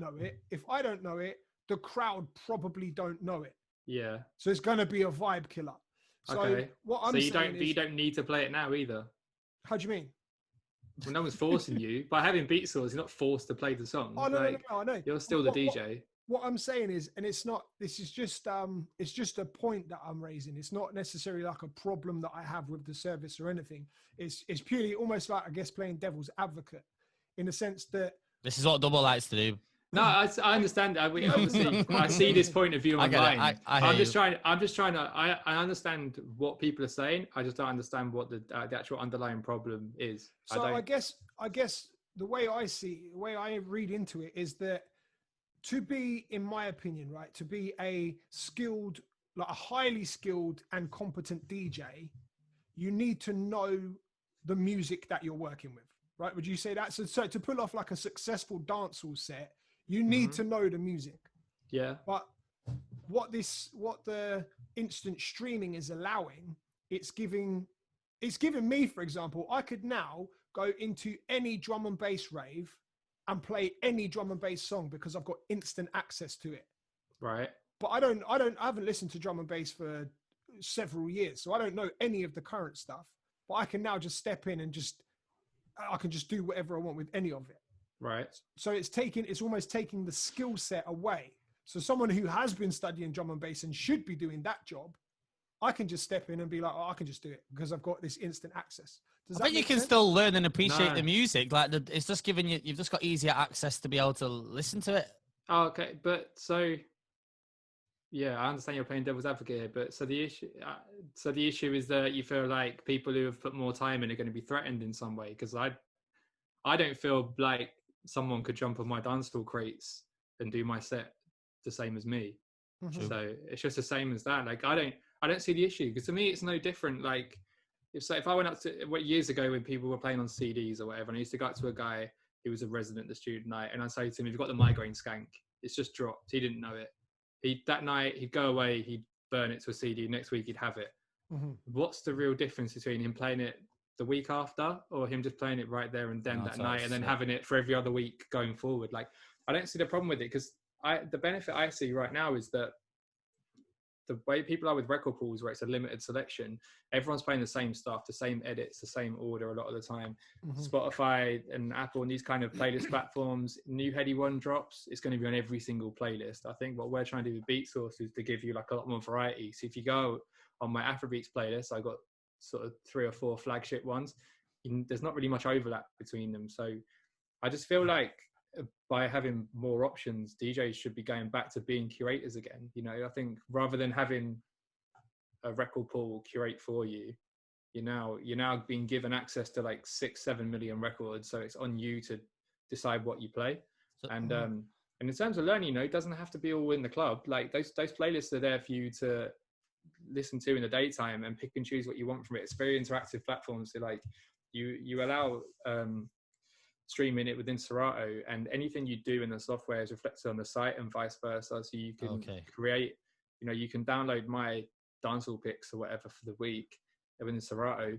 If I don't know it, the crowd probably don't know it. Yeah. So it's going to be a vibe killer. So okay. What I'm saying is, you don't need to play it now either. How do you mean? Well, no one's forcing you. By having BeatSource, you're not forced to play the song. Oh, no, no, I know. You're still the DJ. What I'm saying is, and it's not, this is just, it's just a point that I'm raising. It's not necessarily like a problem that I have with the service or anything. It's purely almost like, I guess, playing devil's advocate, in the sense that. This is what Dubl likes to do. No, I understand. Obviously, I see this point of view online. I'm just trying to. I understand what people are saying. I just don't understand what the actual underlying problem is. So I guess the way I read into it is that, to be, in my opinion, right, to be a skilled, like a highly skilled and competent DJ, you need to know the music that you're working with, right? Would you say that? So to pull off like a successful dancehall set, you need to know the music. Yeah. But what the instant streaming is allowing, it's giving me, for example, I could now go into any drum and bass rave and play any drum and bass song because I've got instant access to it. Right. But I haven't listened to drum and bass for several years, so I don't know any of the current stuff. But I can now just step in and I can just do whatever I want with any of it. Right. So it's almost taking the skill set away. So someone who has been studying drum and bass and should be doing that job, I can just step in and be like, oh, I can just do it because I've got this instant access. I think you can still learn and appreciate the music. Like it's just giving you've just got easier access to be able to listen to it. Oh, okay. But so, yeah, I understand you're playing devil's advocate here, but so the issue is that you feel like people who have put more time in are going to be threatened in some way. Because I don't feel like someone could jump on my dance floor crates and do my set the same as me. So it's just the same as that. Like I don't see the issue, because to me it's no different. Like if I went up to years ago when people were playing on CDs or whatever, and I used to go up to a guy who was a resident at the student night, and I'd say to him, "Have you got the migraine skank? It's just dropped." He didn't know it. That night he'd go away, he'd burn it to a CD. Next week he'd have it. What's the real difference between him playing it the week after, or him just playing it right there and then that night, and then having it for every other week going forward? Like, I don't see the problem with it, because the benefit I see right now is that the way people are with record pools, where it's a limited selection, everyone's playing the same stuff, the same edits, the same order a lot of the time. Spotify and Apple and these kind of playlist platforms, new Heady One drops, it's going to be on every single playlist. I think what we're trying to do with BeatSource is to give you like a lot more variety. So if you go on my Afrobeats playlist, I got sort of 3 or 4 flagship ones. There's not really much overlap between them. So I just feel like by having more options, DJs should be going back to being curators again. You know, I think rather than having a record pool curate for you, you're now being given access to like 6-7 million records. So it's on you to decide what you play. And in terms of learning, you know, it doesn't have to be all in the club. Like those playlists are there for you to listen to in the daytime and pick and choose what you want from it. It's very interactive platforms. So like you allow streaming it within Serato, and anything you do in the software is reflected on the site and vice versa. So you can create, you can download my dancehall picks or whatever for the week within Serato,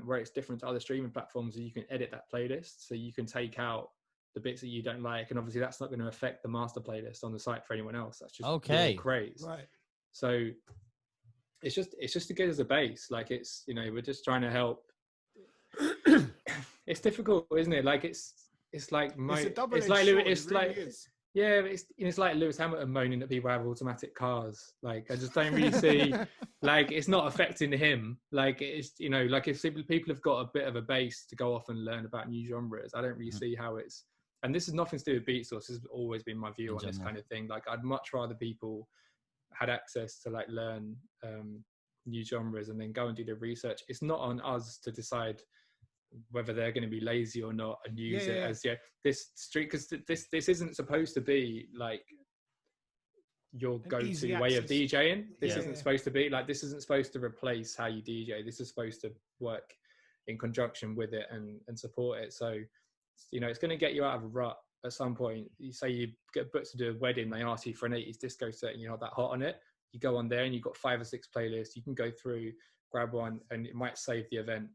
where it's different to other streaming platforms, and you can edit that playlist. So you can take out the bits that you don't like, and obviously that's not going to affect the master playlist on the site for anyone else. That's just your craze. Right. So it's just to get as a base. Like, it's, we're just trying to help. It's difficult, isn't it? Like, it's like it's like Lewis Hamilton moaning that people have automatic cars. Like, I just don't really see, like, it's not affecting him. Like, it's, like, if people have got a bit of a base to go off and learn about new genres, I don't really see how it's, and this is nothing to do with Beat Source. This has always been my view on this kind of thing. Like, I'd much rather people had access to, like, learn new genres and then go and do the research. It's not on us to decide whether they're going to be lazy or not and use it as this street, because this isn't supposed to be like your go-to way of DJing. This isn't supposed to be like, this isn't supposed to replace how you DJ. This is supposed to work in conjunction with it and support it. So it's going to get you out of a rut at some point. You say you get booked to do a wedding, they ask you for an 80s disco set and you're not that hot on it. You go on there and you've got 5 or 6 playlists. You can go through, grab one, and it might save the event.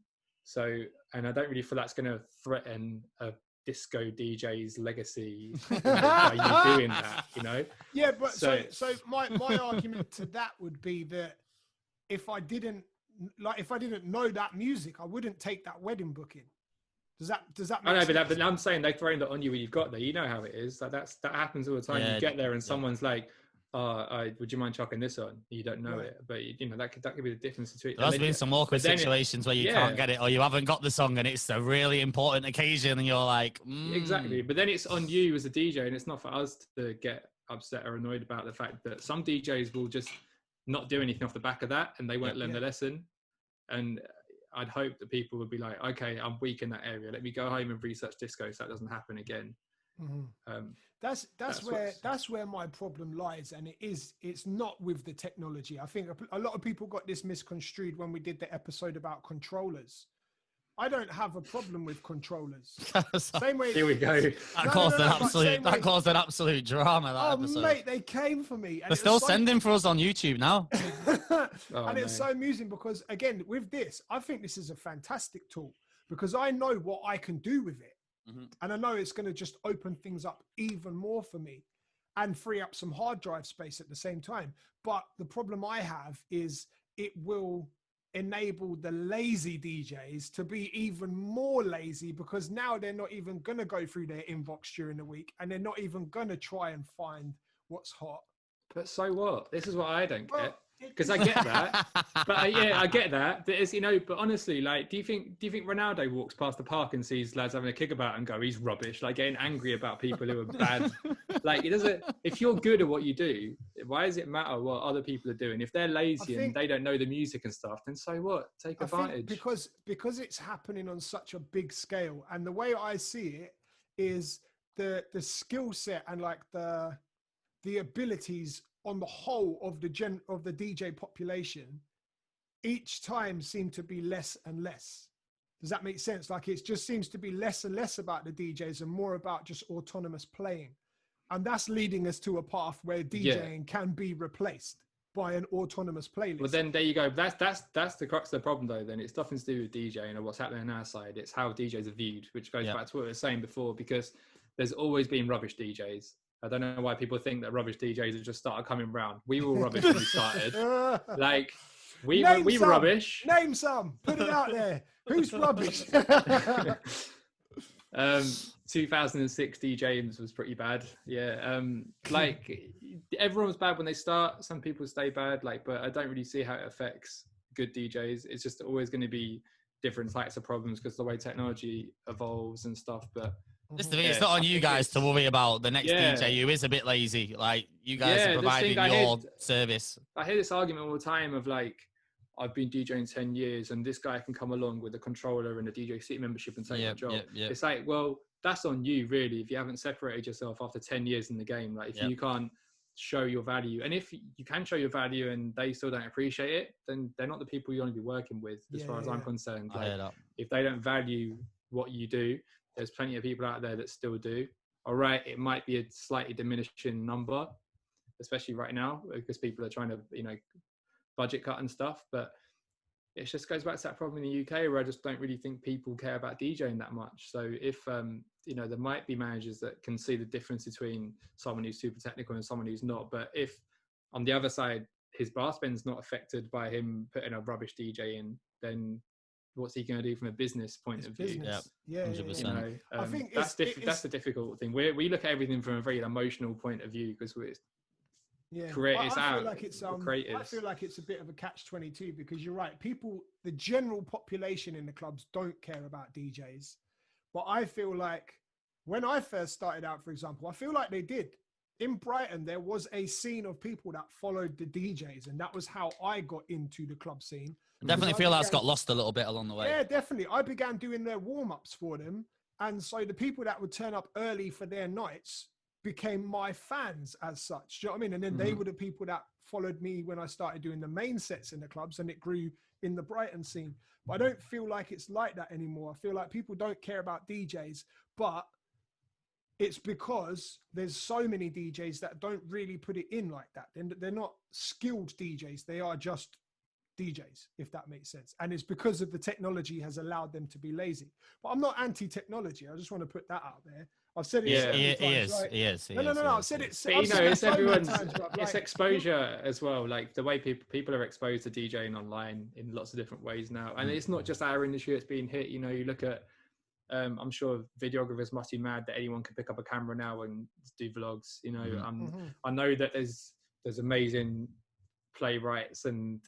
So, and I don't really feel that's going to threaten a disco DJ's legacy by you doing that, Yeah, but so my argument to that would be that if I didn't know that music, I wouldn't take that wedding booking. Does that make sense? But I'm saysaying they're throwing that on you when you've got there. You know how it is. Like, that happens all the time. You get there and someone's like, would you mind chucking this on? You don't know it, but that could be the difference between. There's been some awkward situations where you can't get it, or you haven't got the song, and it's a really important occasion, and you're like, exactly. But then it's on you as a DJ, and it's not for us to get upset or annoyed about the fact that some DJs will just not do anything off the back of that, and they won't learn the lesson. And I'd hope that people would be like, okay, I'm weak in that area. Let me go home and research disco so that doesn't happen again. Mm-hmm. That's where my problem lies, and it's not with the technology. I think a lot of people got this misconstrued when we did the episode about controllers. I don't have a problem with controllers. Same way. Here we go. That caused an absolute drama. That episode. Mate, they came for me. They're still sending for us on YouTube now. It's so amusing because, again, with this, I think this is a fantastic tool because I know what I can do with it. Mm-hmm. And I know it's going to just open things up even more for me and free up some hard drive space at the same time. But the problem I have is it will enable the lazy DJs to be even more lazy because now they're not even going to go through their inbox during the week and they're not even going to try and find what's hot. But so what? This is what I don't get. Because I get that, but I get that. But but honestly, like, do you think Ronaldo walks past the park and sees lads having a kick about and go, he's rubbish, like getting angry about people who are bad? Like, it doesn't. If you're good at what you do, why does it matter what other people are doing? If they're lazy and they don't know the music and stuff, then so what? Take advantage. Because it's happening on such a big scale, and the way I see it is the skill set and like the abilities on the whole of the DJ population each time seem to be less and less. Does that make sense? Like, it just seems to be less and less about the DJs and more about just autonomous playing. And that's leading us to a path where DJing can be replaced by an autonomous playlist. Well, then there you go. That's the crux of the problem, though. Then it's nothing to do with DJing or what's happening on our side. It's how DJs are viewed, which goes back to what we were saying before, because there's always been rubbish DJs. I don't know why people think that rubbish DJs have just started coming round. We were rubbish when we started. Like, we were rubbish. Name some. Put it out there. Who's rubbish? 2006 Djames was pretty bad. Yeah. Like, everyone was bad when they start. Some people stay bad. Like, but I don't really see how it affects good DJs. It's just always going to be different types of problems because the way technology evolves and stuff. But it's not on you guys to worry about the next DJ who is a bit lazy. Like, you guys are providing your service. I hear this argument all the time of like, I've been DJing 10 years and this guy can come along with a controller and a DJ City membership and take my job. It's like, well, that's on you really if you haven't separated yourself after 10 years in the game. Like, if you can't show your value, and if you can show your value and they still don't appreciate it, then they're not the people you want to be working with as far as I'm concerned. Like, if they don't value what you do, there's plenty of people out there that still do. All right, it might be a slightly diminishing number, especially right now, because people are trying to, budget cut and stuff. But it just goes back to that problem in the UK where I just don't really think people care about DJing that much. So if, there might be managers that can see the difference between someone who's super technical and someone who's not. But if on the other side, his bar spend's not affected by him putting a rubbish DJ in, then what's he going to do from a business point of view? Yeah, 100%. I think that's the difficult thing. We look at everything from a very emotional point of view because we're creators. I feel like it's a bit of a catch-22 because you're right. The general population in the clubs don't care about DJs, but I feel like when I first started out, for example, I feel like they did. In Brighton, there was a scene of people that followed the DJs, and that was how I got into the club scene. I definitely feel that's got lost a little bit along the way. Yeah, definitely. I began doing their warm-ups for them, and so the people that would turn up early for their nights became my fans as such. Do you know what I mean? And then they were the people that followed me when I started doing the main sets in the clubs, and it grew in the Brighton scene. But I don't feel like it's like that anymore. I feel like people don't care about DJs, but it's because there's so many DJs that don't really put it in like that. They're not skilled DJs. They are just DJs, if that makes sense. And it's because of the technology has allowed them to be lazy. But I'm not anti-technology. I just want to put that out there. I've said it. He is. No. I've said it. It's everyone's. It's exposure as well. Like the way people are exposed to DJing online in lots of different ways now. And it's not just our industry that's being hit. You look at, I'm sure videographers must be mad that anyone can pick up a camera now and do vlogs. I know that there's amazing playwrights and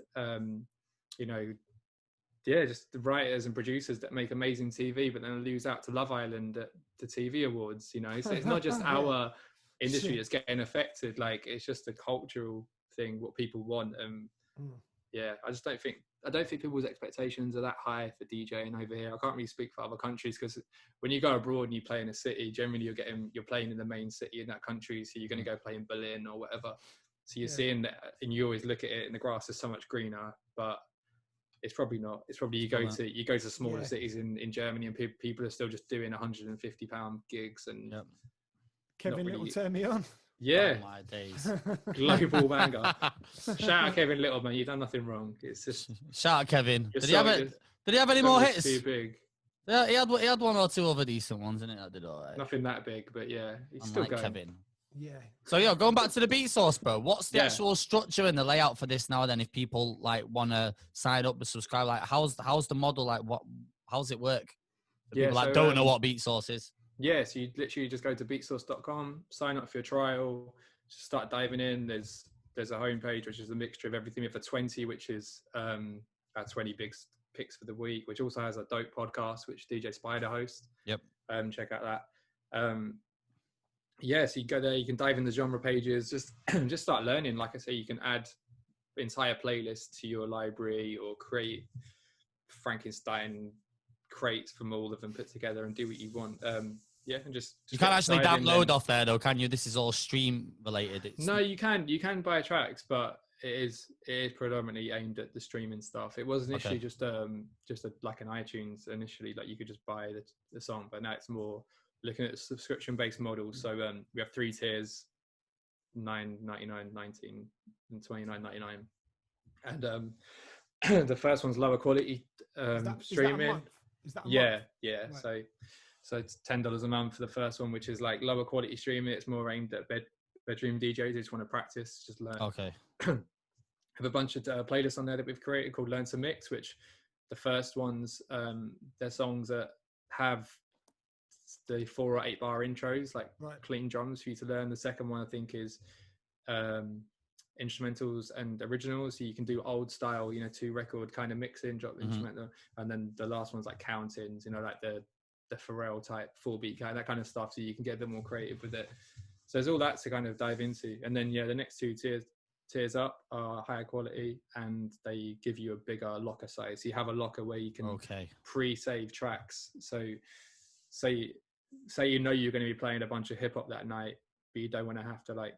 just the writers and producers that make amazing TV, but then lose out to Love Island at the TV awards. So it's not just our industry that's getting affected. Like it's just a cultural thing, what people want. I just don't think people's expectations are that high for DJing over here. I can't really speak for other countries because when you go abroad and you play in a city, generally you're playing in the main city in that country, so you're going to go play in Berlin or whatever. So you're seeing that, and you always look at it, and the grass is so much greener. But it's probably not. It's probably you go to smaller cities in Germany, and people are still just doing £150 gigs and Kevin Little turn me on. Yeah, oh my days. Global banger. Shout out Kevin Little, man. You've done nothing wrong. It's just shout out Kevin. Did he have any more hits? Too big. Yeah, he had one or two other decent ones, innit? That did all right. Nothing that big, but yeah, he's still going. Kevin. Yeah. So going back to the beat source, bro. What's the actual structure and the layout for this now? Then, if people want to sign up and subscribe, like how's the model? Like how's it work? People don't know what beat source is. Yeah, so you literally just go to beatsource.com, sign up for your trial, just start diving in. There's a homepage which is a mixture of everything. We have a 20, which is our 20 big picks for the week, which also has a dope podcast which DJ Spider hosts. Yep. Check out that. So you go there, you can dive in the genre pages, just start learning. Like I say, you can add entire playlists to your library or create Frankenstein crates from all of them put together and do what you want. And just you can't actually download off there though, can you? This is all stream related. No, you can buy tracks, but it is predominantly aimed at the streaming stuff. It was initially just like an iTunes initially, like you could just buy the song, but now it's more looking at subscription-based models. So we have 3 tiers: $9.99, $19, and $29.99. And the first one's lower quality streaming. Is that a month? Yeah. Right. So it's $10 a month for the first one, which is like lower quality streaming. It's more aimed at bedroom DJs who just want to practice, just learn. Okay. Have a bunch of playlists on there that we've created called Learn to Mix, which the first ones, they're songs that have the 4 or 8 bar intros, like clean drums for you to learn. The second one I think is instrumentals and originals, so you can do old style 2 record kind of mixing, drop the instrumental, and then the last one's like count-ins, like the Pharrell type 4-beat kind, that kind of stuff, so you can get a bit more creative with it. So there's all that to kind of dive into. And then the next 2 tiers up are higher quality, and they give you a bigger locker size. So you have a locker where you can pre-save tracks. So say you're going to be playing a bunch of hip hop that night, but you don't want to have to like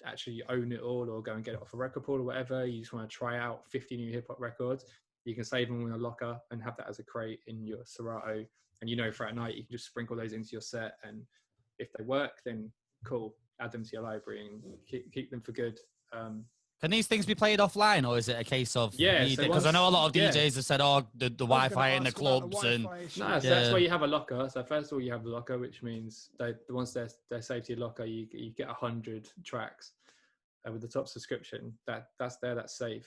actually own it all or go and get it off a record pool or whatever. You just want to try out 50 new hip hop records. You can save them in a locker and have that as a crate in your Serato. And throughout night, you can just sprinkle those into your set. And if they work, then cool, add them to your library and keep them for good. Can these things be played offline, or is it a case of because I know a lot of DJs have said, the Wi-Fi in the clubs and that's why you have a locker. So first of all, you have the locker, which means once they're saved to your locker, you get 100 tracks with the top subscription. That's safe,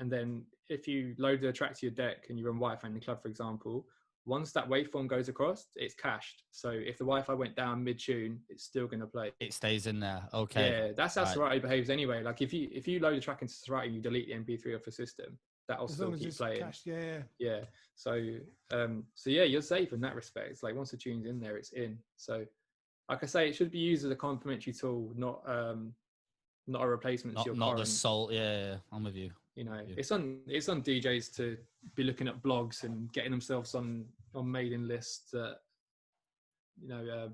and then if you load the track to your deck and you run Wi-Fi in the club, for example, once that waveform goes across, it's cached. So if the Wi-Fi went down mid-tune, it's still going to play. It stays in there. Okay. Yeah, that's how Serato behaves anyway. Like if you load a track into Serato and you delete the MP3 off the system, that'll still keep playing. Cached, yeah. So you're safe in that respect. It's like once the tune's in there, it's in. So like I say, it should be used as a complementary tool, not a replacement to your current. Not the sole. Yeah, I'm with you. It's on DJs to be looking at blogs and getting themselves on mailing lists that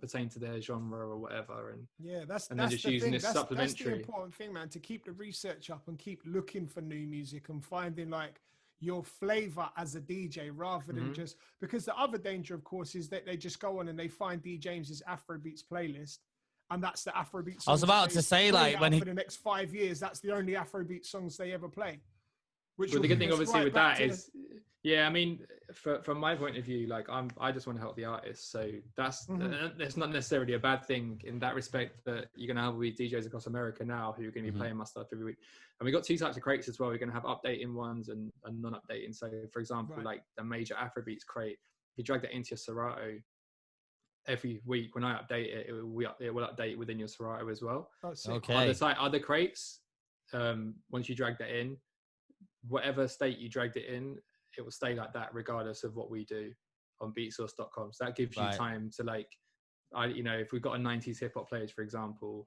pertain to their genre or whatever, and that's just using this supplementary. That's the important thing, man, to keep the research up and keep looking for new music and finding like your flavor as a DJ rather than just, because the other danger, of course, is that they just go on and they find James's Afrobeats playlist. And that's the Afrobeat songs. I was about to say, like, when for the next 5 years, that's the only Afrobeat songs they ever play. Well, the good thing, obviously, with that is, I mean, from my point of view, like, I just want to help the artists. So that's not necessarily a bad thing in that respect, that you're going to have DJs across America now who are going to be playing my stuff every week. And we've got two types of crates as well. We're going to have updating ones and non-updating. So, for example, like the major Afrobeats crate, if you drag that into your Serato, every week when I update it, it will update within your Serato as well. Okay. Other crates, once you drag that in, whatever state you dragged it in, it will stay like that regardless of what we do on beatsource.com. So that gives you time to, like, if we've got a 90s hip hop playlist, for example,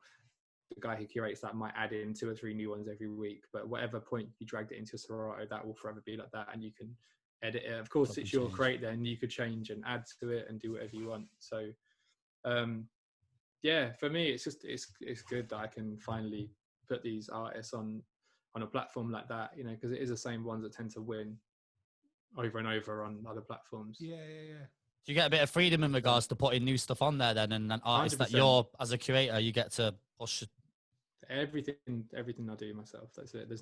the guy who curates that might add in 2 or 3 new ones every week. But whatever point you dragged it into Serato, that will forever be like that, and you can edit it. Of course, it's your crate, then you could change and add to it and do whatever you want. So for me, it's good that I can finally put these artists on a platform like that, because it is the same ones that tend to win over and over on other platforms. Do you get a bit of freedom in regards to putting new stuff on there then, and artists 100%. That you're, as a curator, you get to push everything I do myself? That's it. There's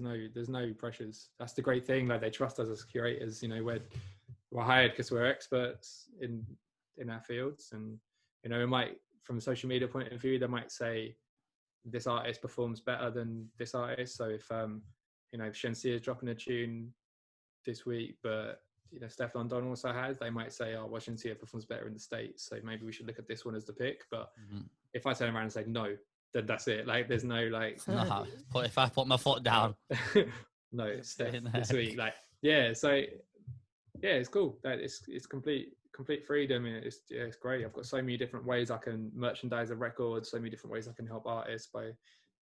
no pressures. That's the great thing. Like, they trust us as curators. We're hired because we're experts in our fields, and it might, from a social media point of view, they might say this artist performs better than this artist. So if Shensia is dropping a tune this week, but Stefflon Don also has, they might say, oh, well, Shensia performs better in the States, so maybe we should look at this one as the pick. But if I turn around and say no, then that's it. Like, there's no, like, no, if I put my foot down, no, it's Steph this week. Like, so it's cool. That it's complete freedom, and it's great. I've got so many different ways I can merchandise a record, so many different ways I can help artists by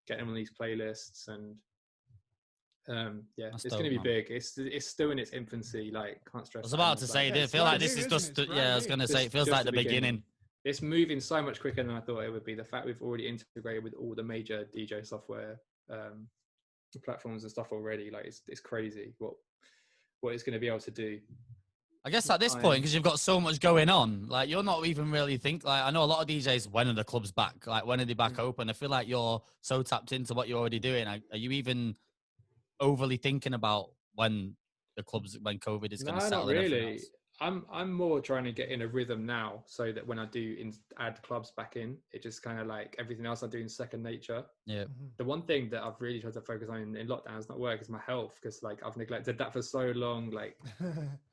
getting them on these playlists, and it's going to be big. It's still in its infancy. Like, can't stress. I was about to say, I feel like this is just I was going to say, it feels like the beginning. It's moving so much quicker than I thought it would be. The fact we've already integrated with all the major DJ software platforms and stuff already, like, it's crazy what it's going to be able to do. I guess at this point, because you've got so much going on, like, you're not even really like, I know a lot of DJs, when are the clubs back? Like, when are they back open? I feel like you're so tapped into what you're already doing. Are you even overly thinking about when COVID is going to settle? Not really. I'm more trying to get in a rhythm now, so that when I do add clubs back in, it just kind of, like, everything else I do in second nature. Yeah. The one thing that I've really tried to focus on in lockdown is not work, is my health, because, like, I've neglected that for so long. Like,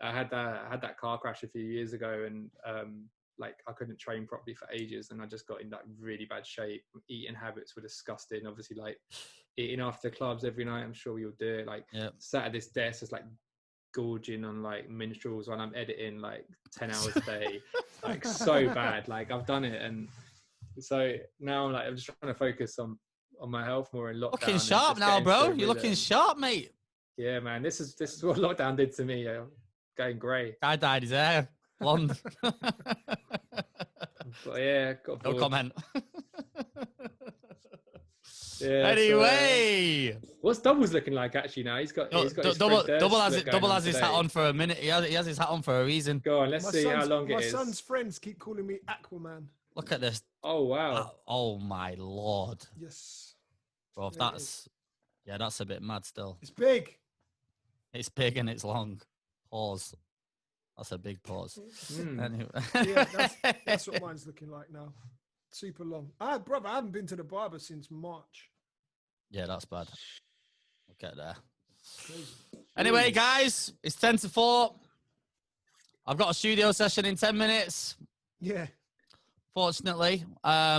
I had that car crash a few years ago, and like, I couldn't train properly for ages, and I just got in that really bad shape. Eating habits were disgusting. Obviously, like, eating after clubs every night, I'm sure you'll do it. Like, sat at this desk, it's like gorging on, like, minstrels when I'm editing, like, 10 hours a day. Like, so bad. Like, I've done it, and so now I'm just trying to focus on my health more in lockdown. Looking sharp now, bro. You're looking sharp, mate. Yeah, man. This is what lockdown did to me. Going grey. I dyed his hair blonde. But yeah, got bored. No comment. Anyway, what's Dubl's looking like actually now? He's got his Dubl has his hat on for a minute. He has his hat on for a reason. Go on, let's see how long it is. My son's friends keep calling me Aquaman. Look at this. Oh wow. Oh my lord. Yes. Bro, that's a bit mad still. It's big. It's big and it's long. Pause. That's a big pause. Anyway. Yeah, that's what mine's looking like now. Super long. Brother, I haven't been to the barber since March. Yeah, that's bad. We'll get there. Anyway, guys, it's 10 to 4. I've got a studio session in 10 minutes. Yeah. Fortunately. I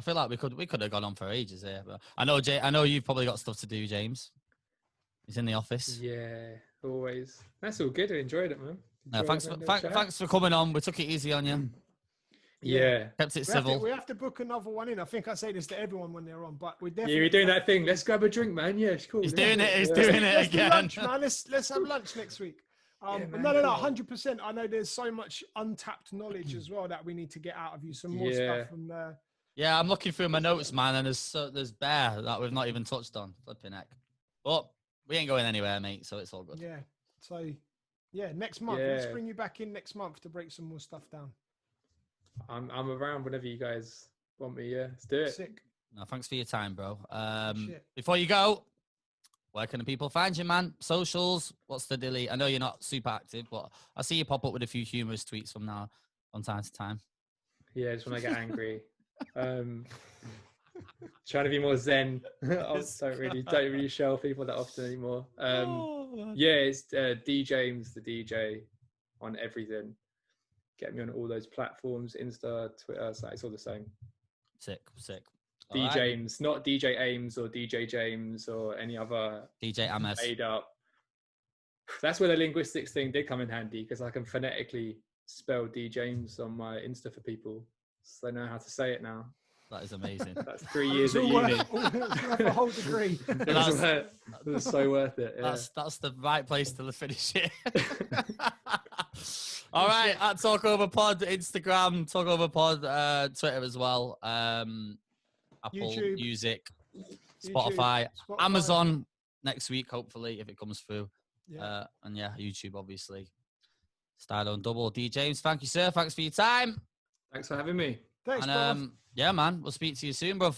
feel like we could have gone on for ages here. But I know you've probably got stuff to do, James. He's in the office. Yeah, always. That's all good. I enjoyed it, man. Thanks for coming on. We took it easy on you. Yeah. Kept it civil. We have to book another one in. I think I say this to everyone when they're on, but we definitely... Yeah, you're doing that thing. Let's grab a drink, man. Yeah, it's cool. He's doing it again. Lunch, man. Let's have lunch next week. No, 100%. I know there's so much untapped knowledge as well that we need to get out of you. Some more stuff from there. Yeah, I'm looking through my notes, man, and there's bear that we've not even touched on. Flipping heck. But we ain't going anywhere, mate, so it's all good. Yeah. So, yeah, next month. Yeah. Let's bring you back in next month to break some more stuff down. I'm around whenever you guys want me. Yeah, let's do it. Sick. No, thanks for your time, bro. Before you go, where can the people find you, man? Socials, what's the dilly? I know you're not super active, but I see you pop up with a few humorous tweets from time to time. Yeah, just when I get angry. Trying to be more zen. I don't really show people that often anymore. It's Djames the DJ on everything. Get me on all those platforms, Insta, Twitter, so it's all the same. Sick. Djames, not DJ Ames or DJ James or any other DJ Ames. Made up. That's where the linguistics thing did come in handy because I can phonetically spell Djames on my Insta for people, so they know how to say it now. That is amazing. That's 3 years at uni. A whole degree. It was so worth it. Yeah. That's the right place to finish it. All right, at TalkOver Pod, Instagram, TalkOver Pod, Twitter as well, Apple YouTube. Music, Spotify, Amazon next week, hopefully, if it comes through. Yeah. And YouTube, obviously. Stxylo and Dubl. Djames, thank you, sir. Thanks for your time. Thanks for having me. Thanks, and, yeah, man, we'll speak to you soon, bruv.